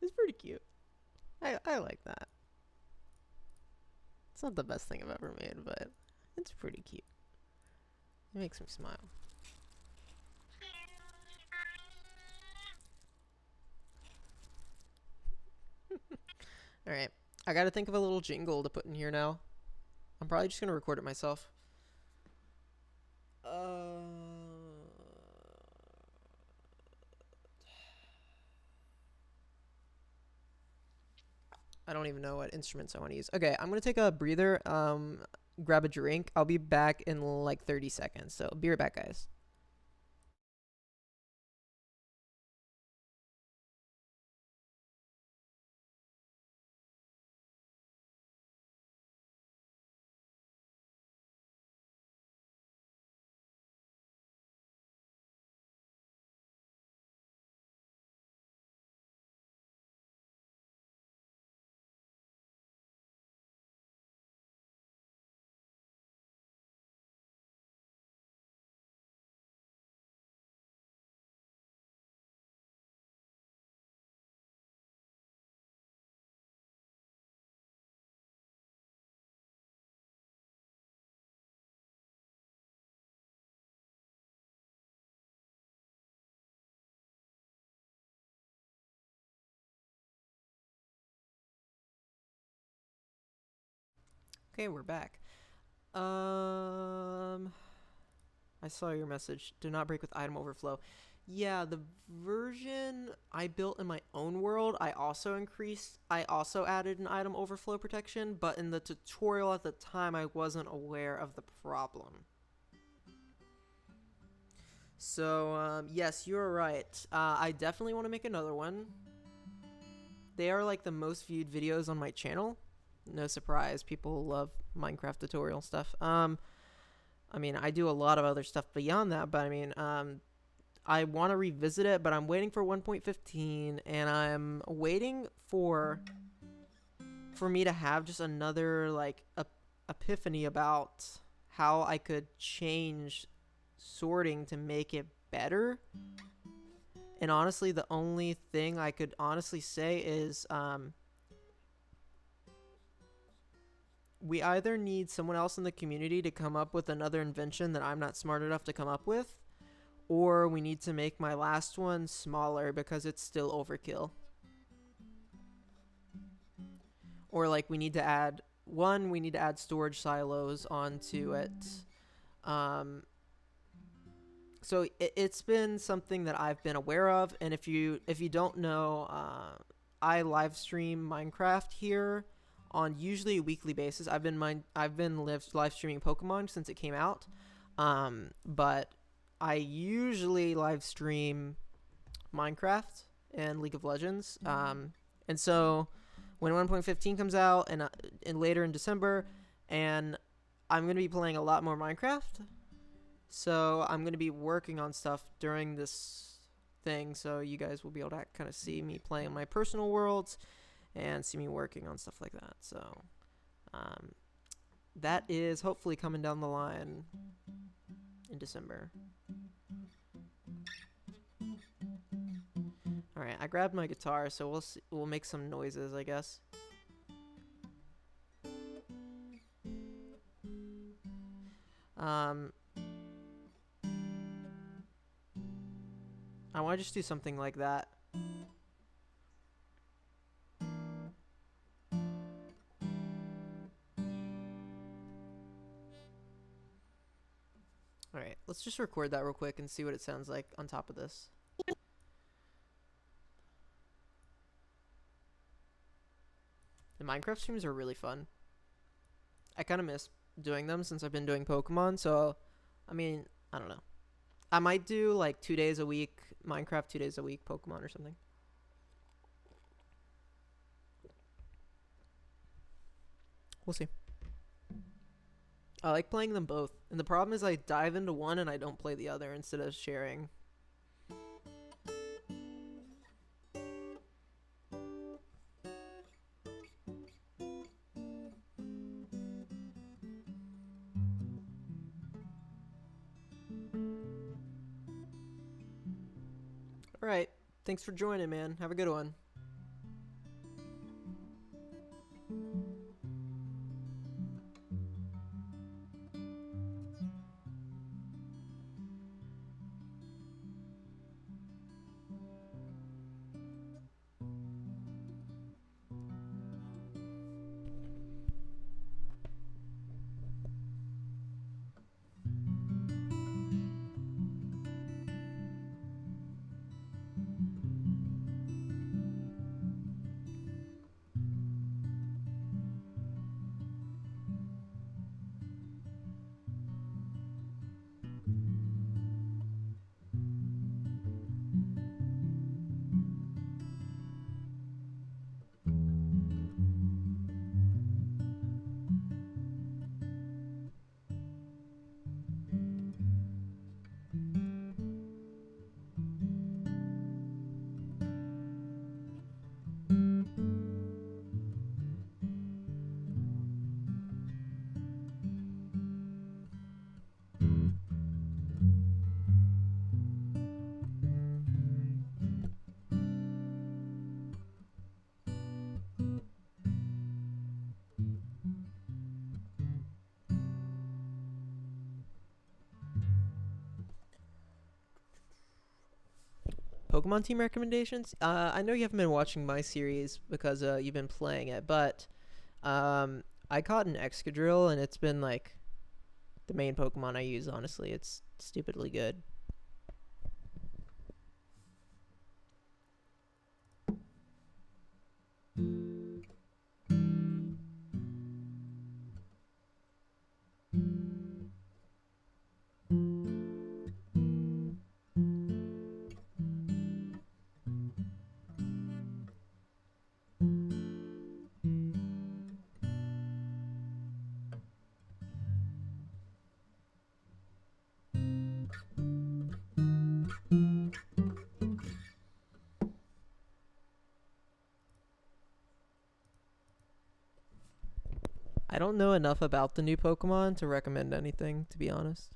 It's pretty cute. I like that. It's not the best thing I've ever made, but it's pretty cute. It makes me smile. All right. I got to think of a little jingle to put in here now. I'm probably just going to record it myself. I don't even know what instruments I want to use. Okay, I'm going to take a breather, grab a drink. I'll be back in like 30 seconds. So, be right back, guys. Okay, we're back. I saw your message. Do not break with item overflow. Yeah, the version I built in my own world, I also added an item overflow protection, but in the tutorial at the time, I wasn't aware of the problem. So, yes, you're right. I definitely want to make another one. They are like the most viewed videos on my channel. No surprise, people love Minecraft tutorial stuff. I mean, I do a lot of other stuff beyond that, but I mean, I want to revisit it, but I'm waiting for 1.15, and I'm waiting for me to have just another like epiphany about how I could change sorting to make it better. And honestly, the only thing I could honestly say is we either need someone else in the community to come up with another invention that I'm not smart enough to come up with, or we need to make my last one smaller because it's still overkill. Or like we need to add storage silos onto it. Um, so it's been something that I've been aware of, and if you don't know, I live stream Minecraft here on usually a weekly basis. I've been live streaming Pokemon since it came out, but I usually live stream Minecraft and League of Legends. And so when 1.15 comes out and later in December, and I'm gonna be playing a lot more Minecraft, so I'm gonna be working on stuff during this thing. So you guys will be able to kind of see me playing my personal worlds and see me working on stuff like that. So um, that is hopefully coming down the line in December. All right, I grabbed my guitar, so we'll make some noises, I guess. Um, I want to just do something like that. All right, let's just record that real quick and see what it sounds like on top of this. The Minecraft streams are really fun. I kind of miss doing them since I've been doing Pokemon, so I mean, I don't know. I might do like 2 days a week Minecraft, 2 days a week Pokemon or something. We'll see. I like playing them both, and the problem is I dive into one and I don't play the other instead of sharing. All right, thanks for joining, man. Have a good one. Pokemon team recommendations. I know you haven't been watching my series because you've been playing it, but I caught an Excadrill, and it's been like the main Pokemon I use. Honestly, it's stupidly good. I don't know enough about the new Pokemon to recommend anything, to be honest.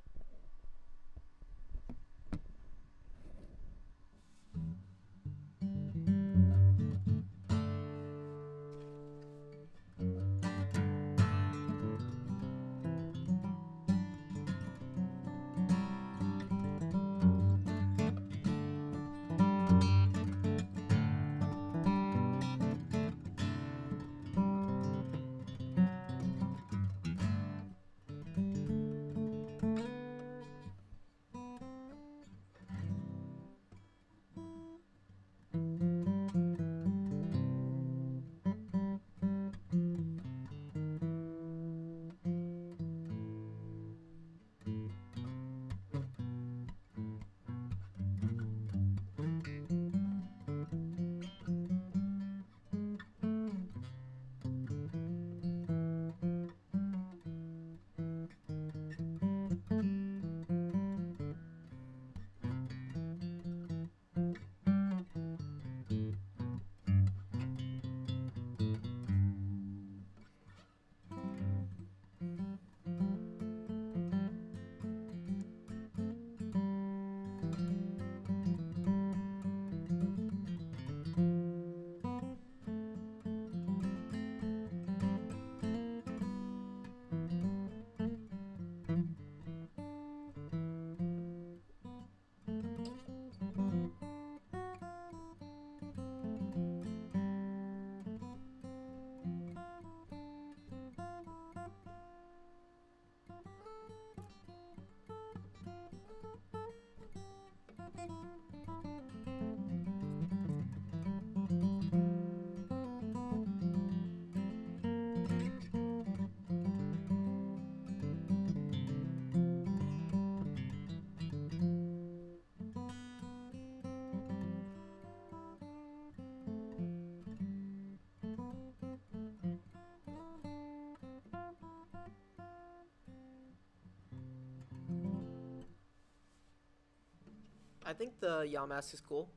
I think the Yamask is cool.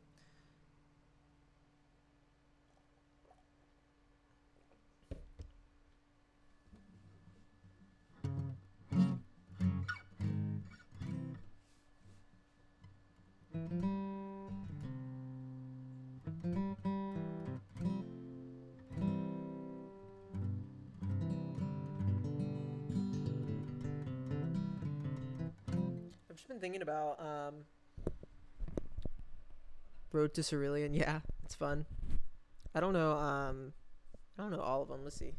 I've just been thinking about Road to Cerulean. Yeah, it's fun. I don't know. I don't know all of them. Let's see.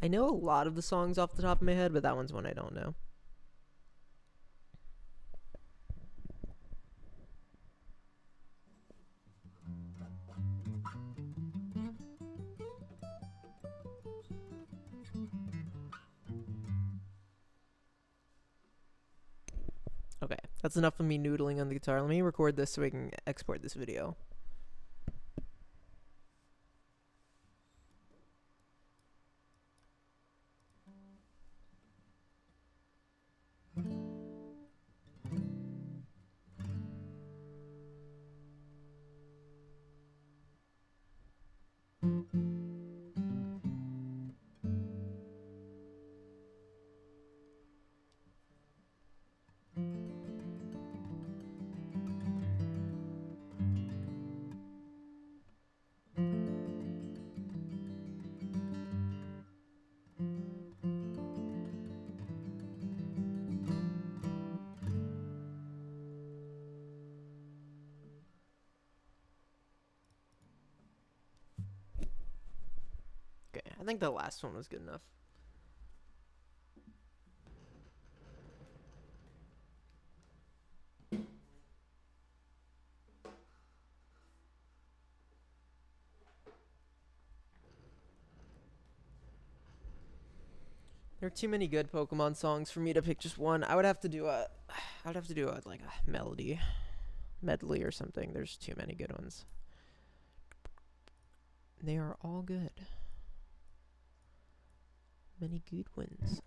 I know a lot of the songs off the top of my head, but that one's one I don't know. Okay, that's enough of me noodling on the guitar. Let me record this so we can export this video. Okay, I think the last one was good enough. There are too many good Pokemon songs for me to pick just one. I would have to do a like a medley or something. There's too many good ones. They are all good. Many good ones.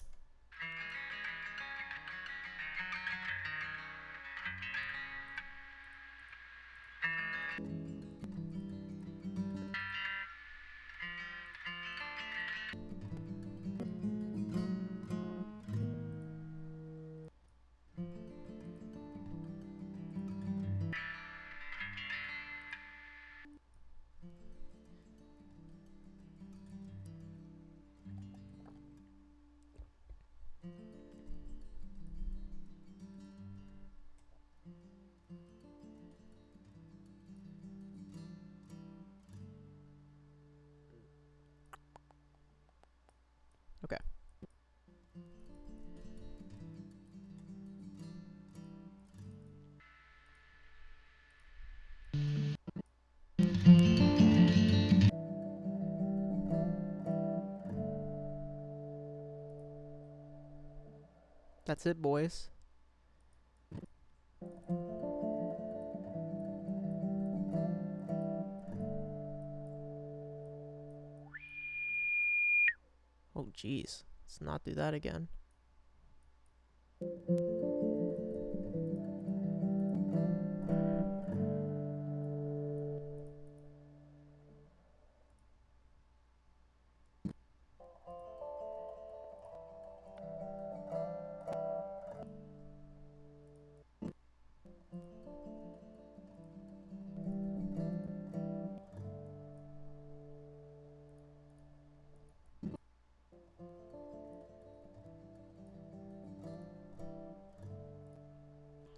Okay. That's it, boys. Oh, jeez. Let's not do that again.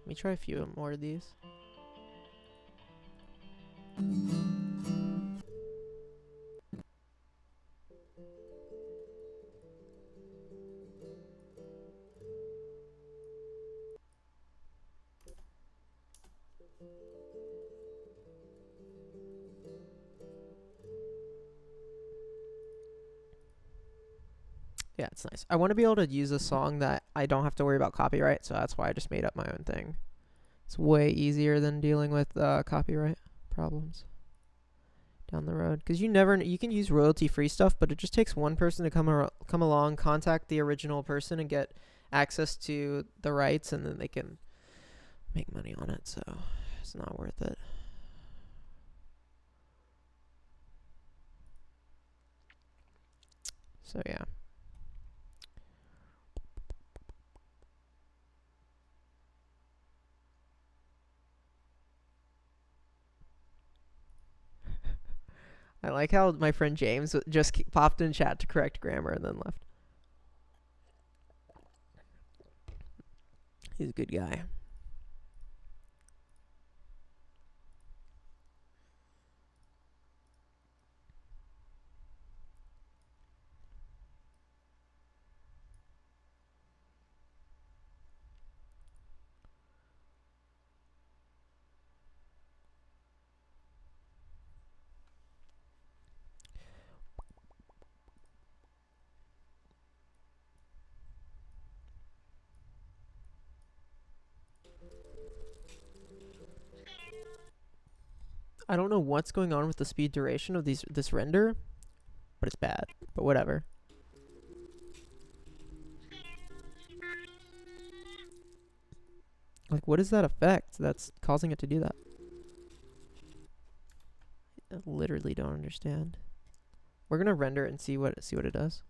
Let me try a few more of these. Yeah, it's nice. I want to be able to use a song that I don't have to worry about copyright, so that's why I just made up my own thing. It's way easier than dealing with copyright problems down the road, because you can use royalty-free stuff, but it just takes one person to come along, contact the original person, and get access to the rights, and then they can make money on it. So it's not worth it. So yeah. I like how my friend James just popped in chat to correct grammar and then left. He's a good guy. I don't know what's going on with the speed duration of this render, but it's bad. But whatever. Like, what is that effect that's causing it to do that? I literally don't understand. We're gonna render it and see what it does.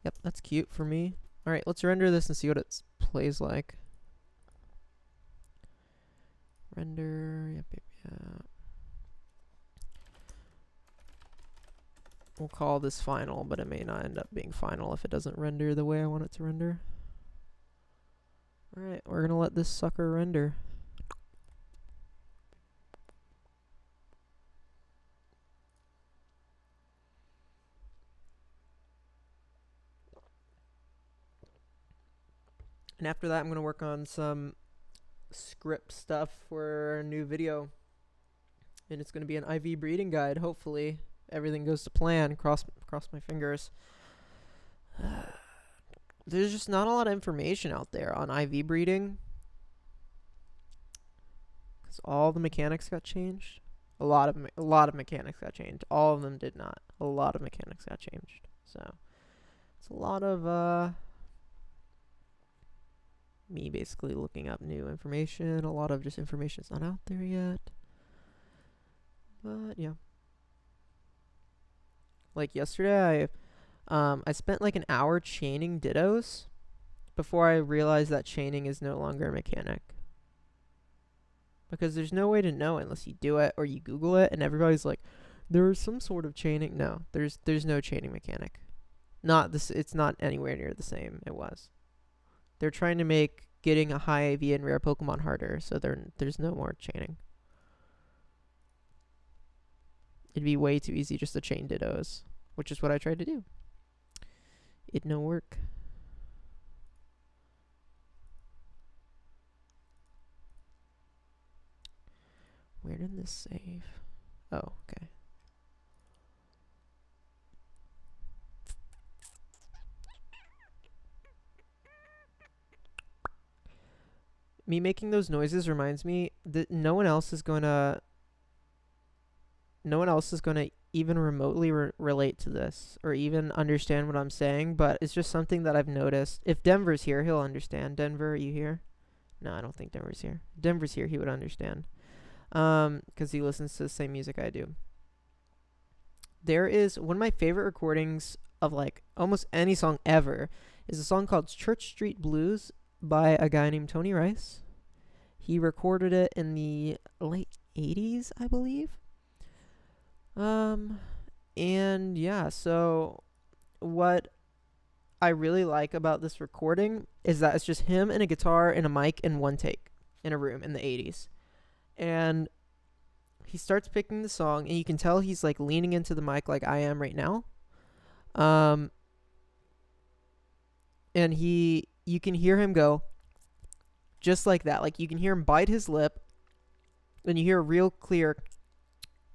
Yep, that's cute for me. All right, let's render this and see what it plays like. Render, yep. We'll call this final, but it may not end up being final if it doesn't render the way I want it to render. All right, we're gonna let this sucker render. And after that, I'm gonna work on some script stuff for a new video. And it's gonna be an IV breeding guide, hopefully. Everything goes to plan. Cross my fingers. There's just not a lot of information out there on IV breeding. Because all the mechanics got changed. A lot of mechanics got changed. All of them did not. A lot of mechanics got changed. So it's a lot of me basically looking up new information. A lot of just information's not out there yet. But yeah. Like yesterday, I spent like an hour chaining dittos before I realized that chaining is no longer a mechanic. Because there's no way to know unless you do it or you Google it, and everybody's like, there's some sort of chaining. No, there's no chaining mechanic. Not this. It's not anywhere near the same it was. They're trying to make getting a high AV in rare Pokemon harder, so there's no more chaining. It'd be way too easy just to chain dittos, which is what I tried to do. It no work. Where did this save? Oh, okay. Me making those noises reminds me that no one else is gonna even remotely relate to this or even understand what I'm saying, but it's just something that I've noticed. If Denver's here, he'll understand. Denver, are you here? No, I don't think Denver's here. If Denver's here, he would understand. Because he listens to the same music I do. There is one of my favorite recordings of like almost any song ever is a song called Church Street Blues by a guy named Tony Rice. He recorded it in the late 80s, I believe. And yeah, so what I really like about this recording is that it's just him and a guitar and a mic in one take in a room in the 80s. And he starts picking the song, and you can tell he's like leaning into the mic like I am right now. And you can hear him go just like that. Like you can hear him bite his lip, and you hear a real clear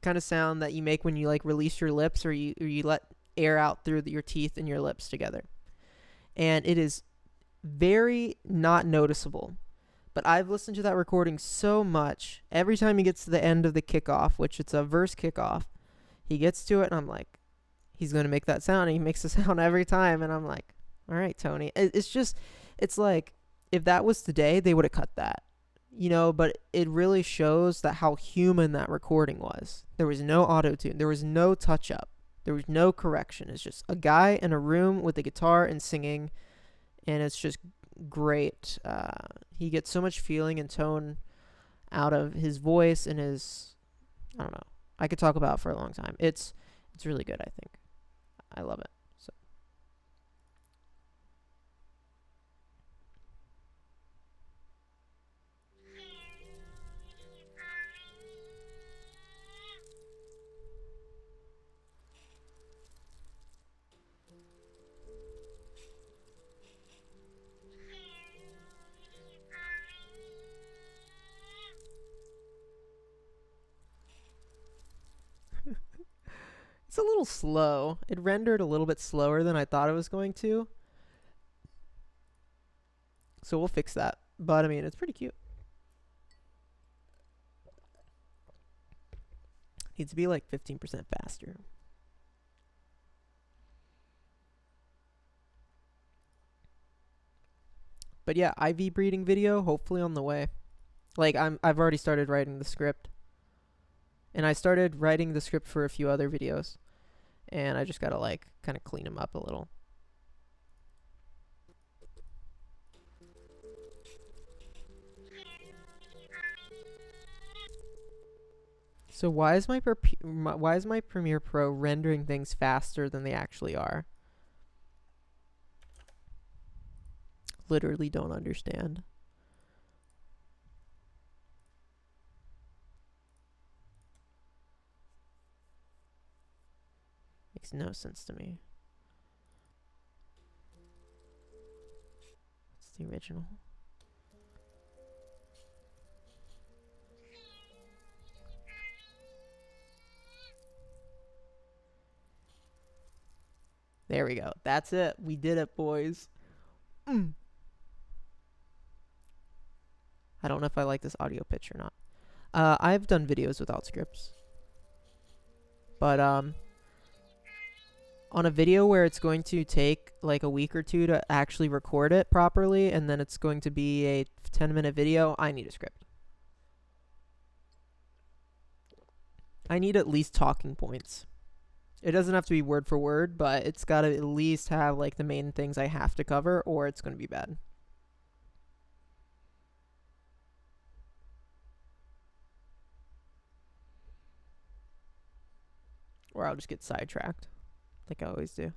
kind of sound that you make when you like release your lips or you let air out through your teeth and your lips together. And it is very not noticeable. But I've listened to that recording so much. Every time he gets to the end of the kickoff, which it's a verse kickoff, he gets to it and I'm like, he's going to make that sound. And he makes the sound every time. And I'm like, all right, Tony. It's like, if that was today, they would have cut that. But it really shows that how human that recording was. There was no auto-tune. There was no touch-up. There was no correction. It's just a guy in a room with a guitar and singing, and it's just great. He gets so much feeling and tone out of his voice and his, I don't know. I could talk about it for a long time. It's really good, I think. I love it. So. a little slow. It rendered a little bit slower than I thought it was going to. So we'll fix that. But I mean, it's pretty cute. Needs to be like 15% faster. But yeah, IV breeding video hopefully on the way. Like I've already started writing the script. And I started writing the script for a few other videos. And I just got to like kind of clean them up a little. So why is my Premiere Pro rendering things faster than they actually are? Literally don't understand. Makes no sense to me. It's the original. There we go. That's it. We did it, boys. I don't know if I like this audio pitch or not. I've done videos without scripts. But on a video where it's going to take like a week or two to actually record it properly, and then it's going to be a 10-minute video, I need a script. I need at least talking points. It doesn't have to be word for word, but it's got to at least have like the main things I have to cover, or it's going to be bad. Or I'll just get sidetracked, like I always do.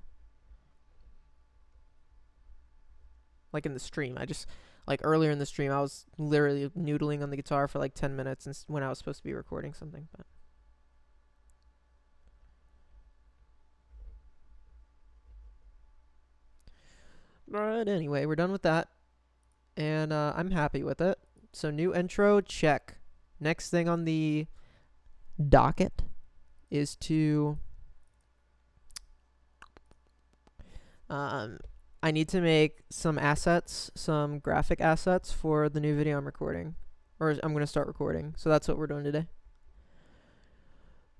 Like in the stream, like earlier in the stream, I was literally noodling on the guitar for like 10 minutes when I was supposed to be recording something, but. But anyway, we're done with that. And I'm happy with it. So new intro, check. Next thing on the docket is to... I need to make some assets, some graphic assets for the new video I'm recording. Or I'm going to start recording. So that's what we're doing today.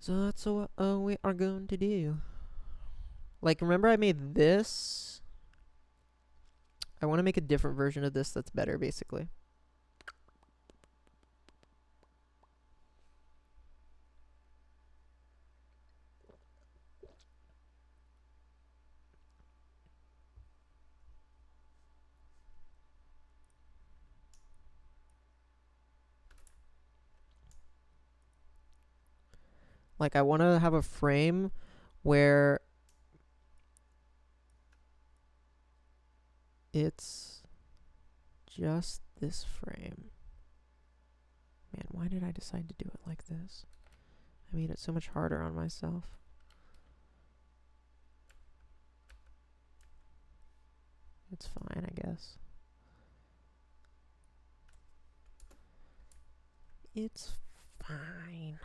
So that's what we are going to do. Like, remember I made this... I want to make a different version of this that's better, basically. Like, I want to have a frame where it's just this frame. Man, why did I decide to do it like this? I made it so much harder on myself. It's fine, I guess. It's fine.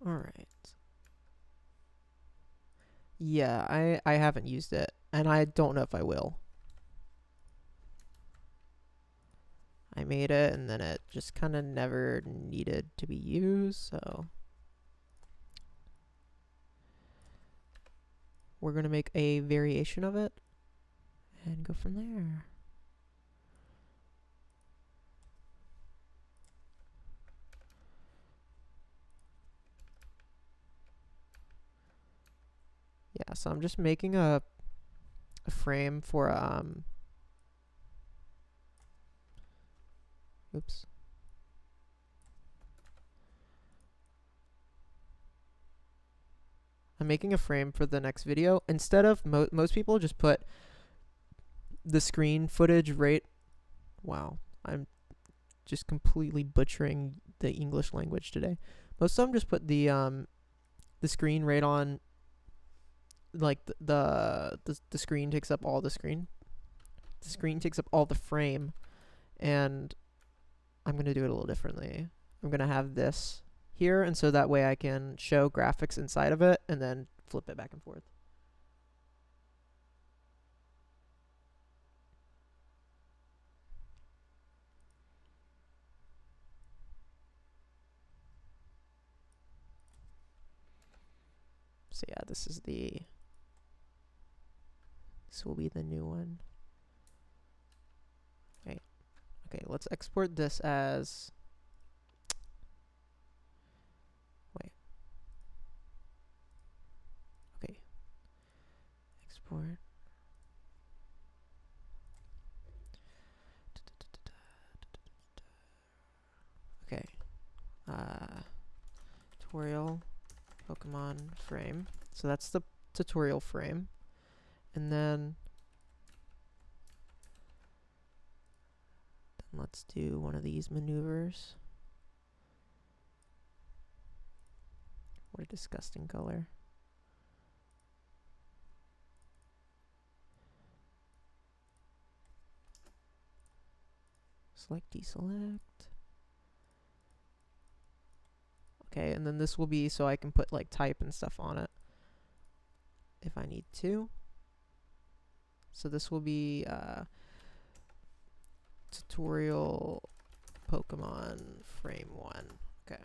Alright. Yeah, I haven't used it, and I don't know if I will. I made it, and then it just kind of never needed to be used, so... We're going to make a variation of it, and go from there. Yeah, so I'm just making a frame for oops. I'm making a frame for the next video. Instead of most people just put the screen footage right. Wow, I'm just completely butchering the English language today. Most of them just put the screen right on, like the screen takes up all the screen. The screen takes up all the frame, and I'm gonna do it a little differently. I'm gonna have this here, and so that way I can show graphics inside of it and then flip it back and forth. So yeah, this will be the new one. Okay, let's export this as, wait. Okay. Export. Okay. Tutorial Pokemon frame. So that's the tutorial frame. And then let's do one of these maneuvers. What a disgusting color. Select, deselect. Okay, and then this will be so I can put like type and stuff on it if I need to. So this will be tutorial Pokemon frame 1. Okay.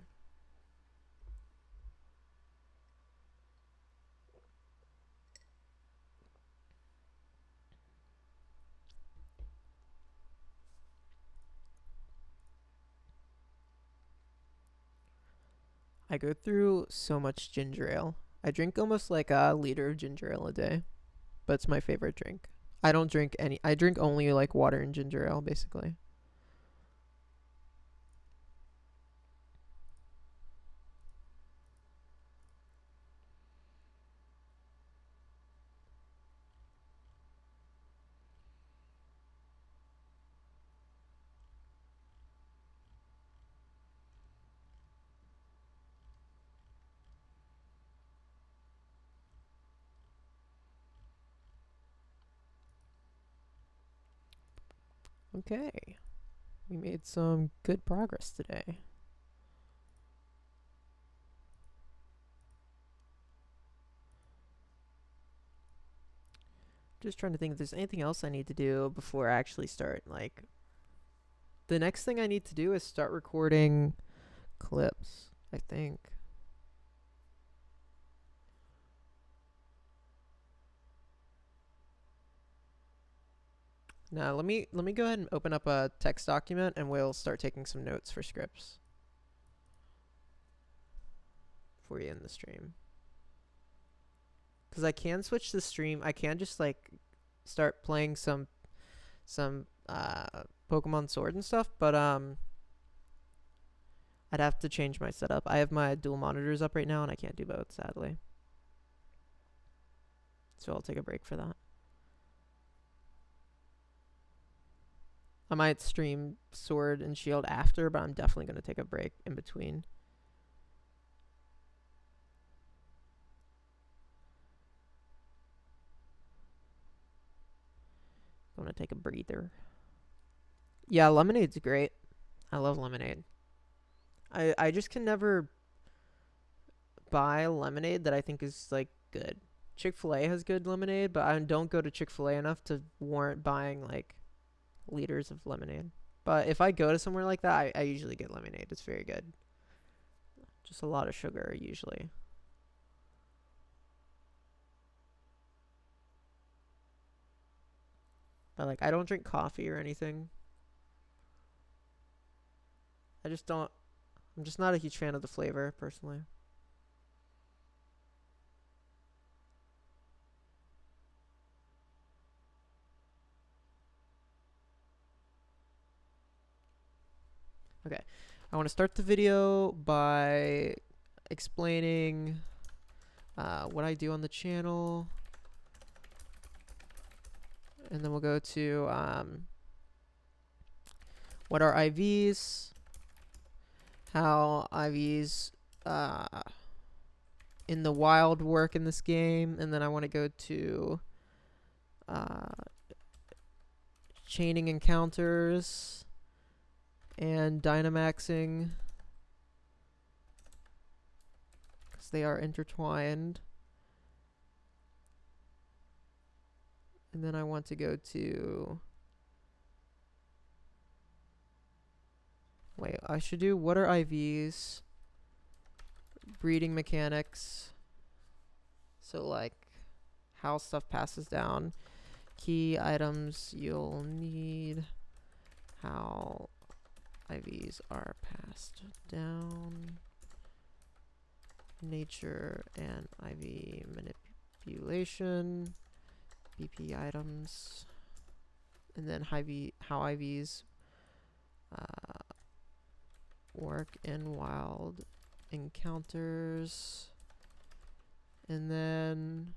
I go through so much ginger ale. I drink almost like a liter of ginger ale a day, but it's my favorite drink. I don't drink any. I drink only like water and ginger ale, basically. Okay. We made some good progress today. Just trying to think if there's anything else I need to do before I actually start. Like, the next thing I need to do is start recording clips, I think. Now, let me go ahead and open up a text document and we'll start taking some notes for scripts for you in the stream. Cuz I can switch the stream. I can just like start playing some Pokemon Sword and stuff, but I'd have to change my setup. I have my dual monitors up right now and I can't do both, sadly. So I'll take a break for that. I might stream Sword and Shield after, but I'm definitely going to take a break in between. I'm going to take a breather. Yeah, lemonade's great. I love lemonade. I just can never buy lemonade that I think is like good. Chick-fil-A has good lemonade, but I don't go to Chick-fil-A enough to warrant buying like liters of lemonade. But if I go to somewhere like that, I usually get lemonade. It's very good. Just a lot of sugar usually. But like I don't drink coffee or anything. I just don't. I'm just not a huge fan of the flavor personally. Okay, I want to start the video by explaining what I do on the channel, and then we'll go to What are IVs? How IVs in the wild work in this game. And then I want to go to chaining encounters and Dynamaxing, because they are intertwined. And then I want to go to... Wait, I should do what are IVs? Breeding mechanics. So like how stuff passes down. Key items you'll need. How IVs are passed down. Nature and IV manipulation. BP items. And then how IVs work in wild encounters. And then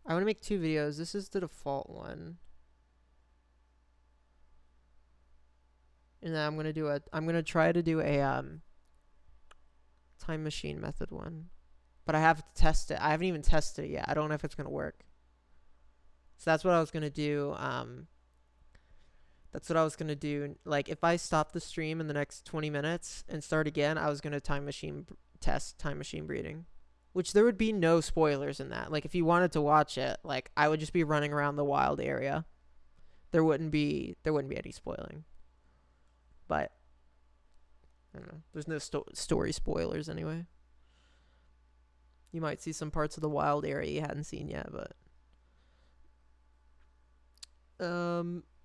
I want to make 2 videos. This is the default one. And then I'm going to try to do a time machine method one. But I have to test it. I haven't even tested it yet. I don't know if it's going to work. So that's what I was going to do. That's what I was going to do. Like, if I stop the stream in the next 20 minutes and start again, I was going to test time machine breeding. Which there would be no spoilers in that. Like, if you wanted to watch it, like, I would just be running around the wild area. There wouldn't be any spoiling. But, I don't know. There's no story spoilers anyway. You might see some parts of the wild area you hadn't seen yet, but...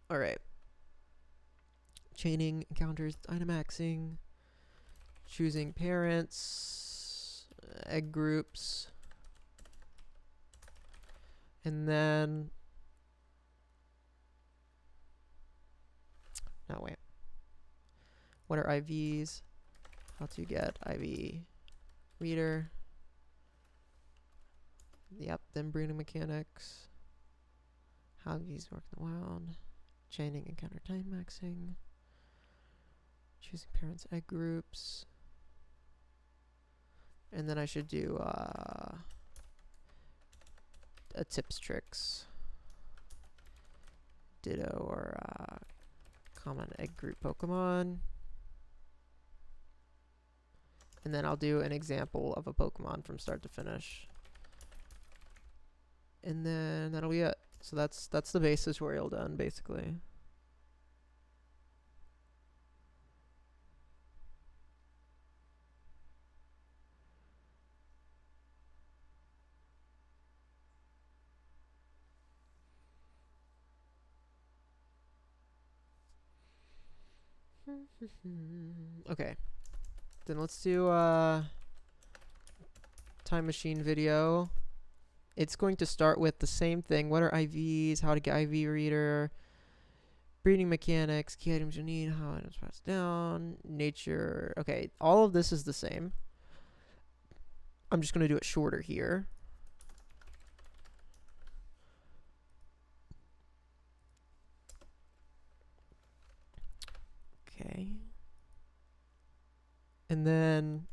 Alright. Chaining encounters, Dynamaxing, choosing parents, egg groups, and then no wait. What are IVs? How to get IV reader? Yep. Then breeding mechanics. How these work in the wild. Chaining encounter Dynamaxing. Choosing parents egg groups. And then I should do a tips tricks. Ditto or common egg group Pokemon. And then I'll do an example of a Pokemon from start to finish. And then that'll be it. So that's the base tutorial done, basically. Okay. Then let's do time machine video. It's going to start with the same thing. What are IVs? How to get IV reader? Breeding mechanics. Key items you need. How items pass down. Nature. Okay, all of this is the same. I'm just going to do it shorter here. Okay. And then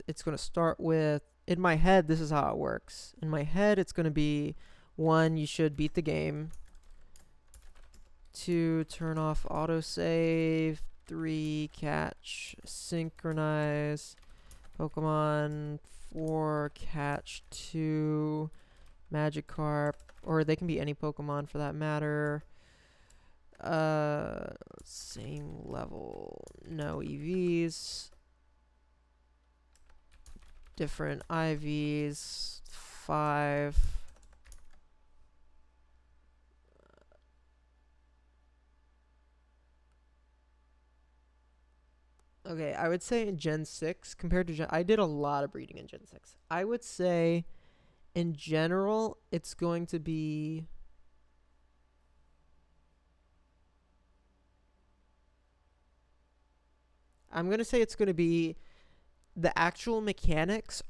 it's going to start with, in my head, this is how it works. In my head, it's going to be 1, you should beat the game. 2, turn off autosave. 3, catch, synchronize Pokemon. 4, catch 2 Magikarp, or they can be any Pokemon for that matter. Same level, no EVs. Different IVs, 5. Okay, I would say in Gen 6 compared to I did a lot of breeding in Gen 6. I would say in general it's going to be I'm going to say it's going to be the actual mechanics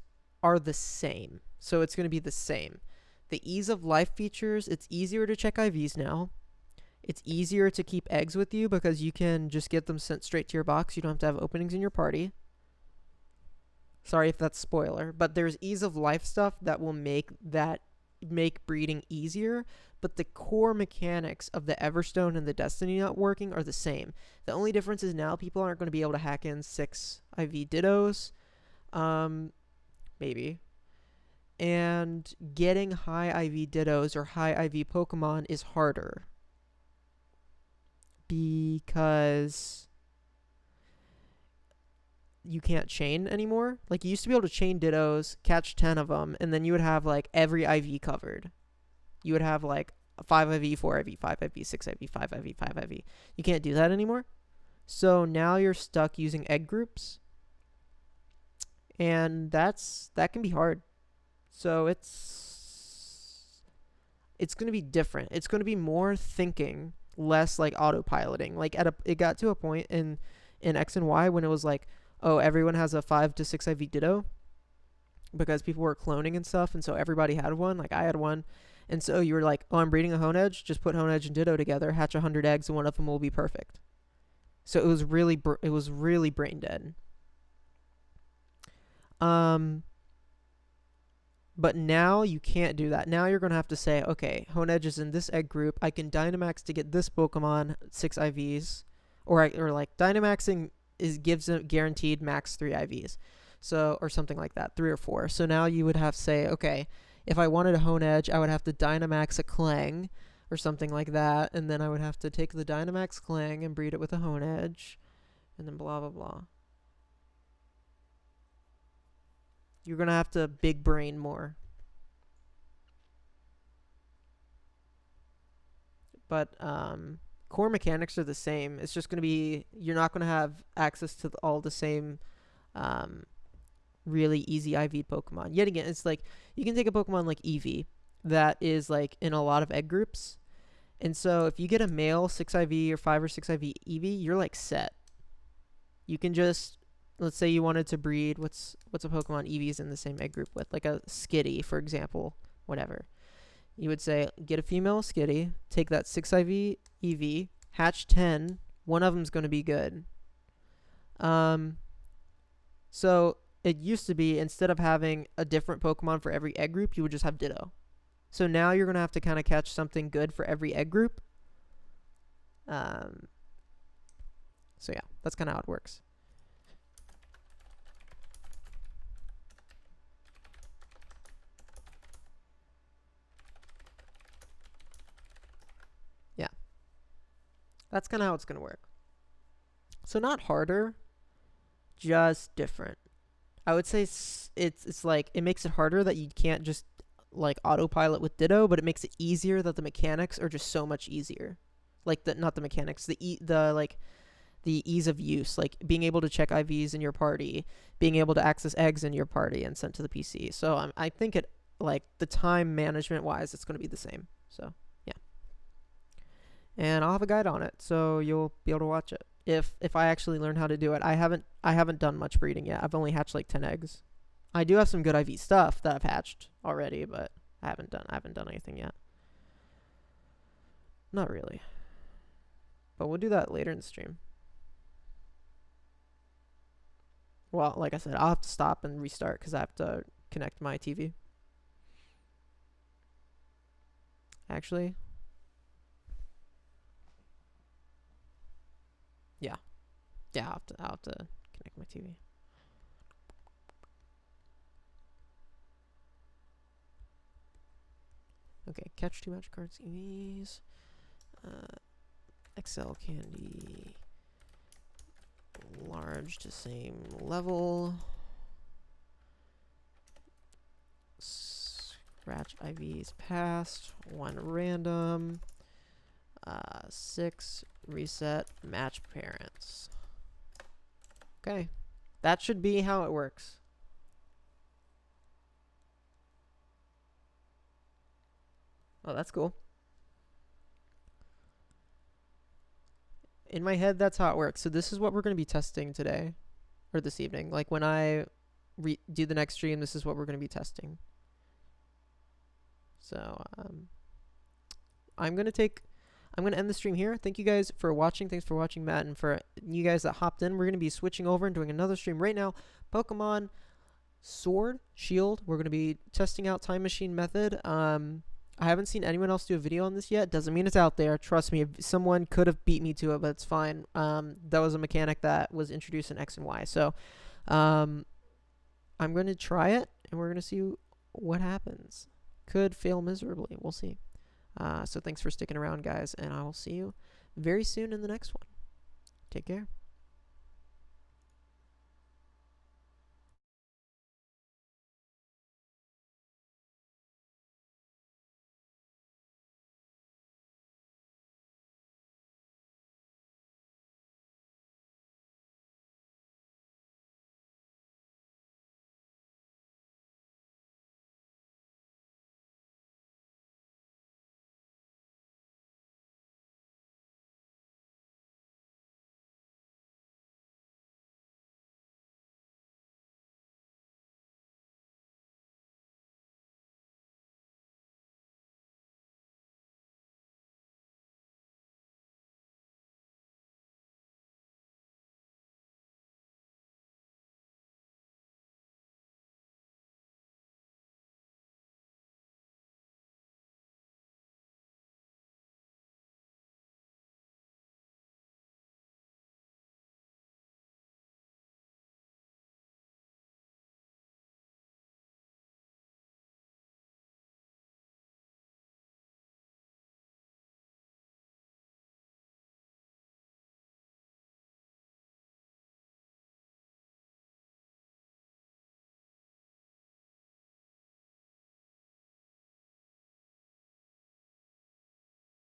are the same. So it's going to be the same. The ease of life features, it's easier to check IVs now. It's easier to keep eggs with you because you can just get them sent straight to your box. You don't have to have openings in your party. Sorry if that's spoiler, but there's ease of life stuff that will make breeding easier, but the core mechanics of the Everstone and the Destiny not working are the same. The only difference is now people aren't going to be able to hack in 6 IV Dittos, maybe. And getting high IV Dittos or high IV Pokemon is harder because you can't chain anymore. Like, you used to be able to chain Dittos, catch 10 of them, and then you would have like every IV covered. You would have like 5 IV, 4 IV, 5 IV, 6 IV, 5 IV, 5 IV. You can't do that anymore. So now you're stuck using egg groups. And that can be hard. So it's going to be different. It's going to be more thinking, less like autopiloting. Like it got to a point in X and Y when it was like, oh, everyone has a 5 to 6 IV Ditto because people were cloning and stuff, and so everybody had one. Like, I had one. And so you were like, oh, I'm breeding a Honedge. Just put Honedge and Ditto together, hatch 100 eggs, and one of them will be perfect. So it was really brain dead. But now you can't do that. Now you're going to have to say, okay, Honedge is in this egg group. I can Dynamax to get this Pokemon 6 IVs. Or like Dynamaxing gives a guaranteed max 3 IVs. So, or something like that, 3 or 4. So now you would have to say, okay, if I wanted a Honedge, I would have to Dynamax a Clang or something like that. And then I would have to take the Dynamax Clang and breed it with a Honedge. And then blah, blah, blah. You're going to have to big brain more. But core mechanics are the same. It's just going to be, you're not going to have access to all the same really easy IV Pokemon. Yet again, it's like, you can take a Pokemon like Eevee that is like in a lot of egg groups. And so if you get a male 6 IV or 5 or 6 IV Eevee, you're like set. You can just, let's say you wanted to breed, what's a Pokemon Eevee's in the same egg group with? Like a Skitty, for example, whatever. You would say, get a female Skitty, take that 6 IV Eevee, hatch 10, one of them's going to be good. So it used to be, instead of having a different Pokemon for every egg group, you would just have Ditto. So now you're going to have to kind of catch something good for every egg group. So yeah, that's kind of how it works. Yeah. That's kind of how it's going to work. So not harder, just different. I would say it's like, it makes it harder that you can't just like autopilot with Ditto, but it makes it easier that the mechanics are just so much easier. Like not the mechanics, the ease of use, like being able to check IVs in your party, being able to access eggs in your party and sent to the PC. So I think it, like, the time management wise, it's going to be the same. So yeah, and I'll have a guide on it, so you'll be able to watch it if I actually learn how to do it. I haven't done much breeding yet. I've only hatched like 10 eggs. I do have some good IV stuff that I've hatched already, but I haven't done anything yet. Not really. But we'll do that later in the stream. Well, like I said, I'll have to stop and restart because I have to connect my TV. Actually. Yeah. Yeah, I'll have to connect my TV. Okay, catch 2 magic cards, EVs. XL candy. Large to same level. Scratch IVs passed. 1 random. 6 reset match parents. Okay, that should be how it works. Oh, that's cool. In my head, that's how it works. So this is what we're going to be testing today, or this evening. Like, when I do the next stream, this is what we're going to be testing. So I'm going to take I'm going to end the stream here. Thank you guys for watching. Thanks for watching, Matt, and for you guys that hopped in. We're going to be switching over and doing another stream right now. Pokemon Sword, Shield. We're going to be testing out Time Machine Method. I haven't seen anyone else do a video on this yet. Doesn't mean it's out there. Trust me, someone could have beat me to it, but it's fine. That was a mechanic that was introduced in X and Y. So I'm going to try it, and we're going to see what happens. Could fail miserably. We'll see. So thanks for sticking around, guys, and I will see you very soon in the next one. Take care.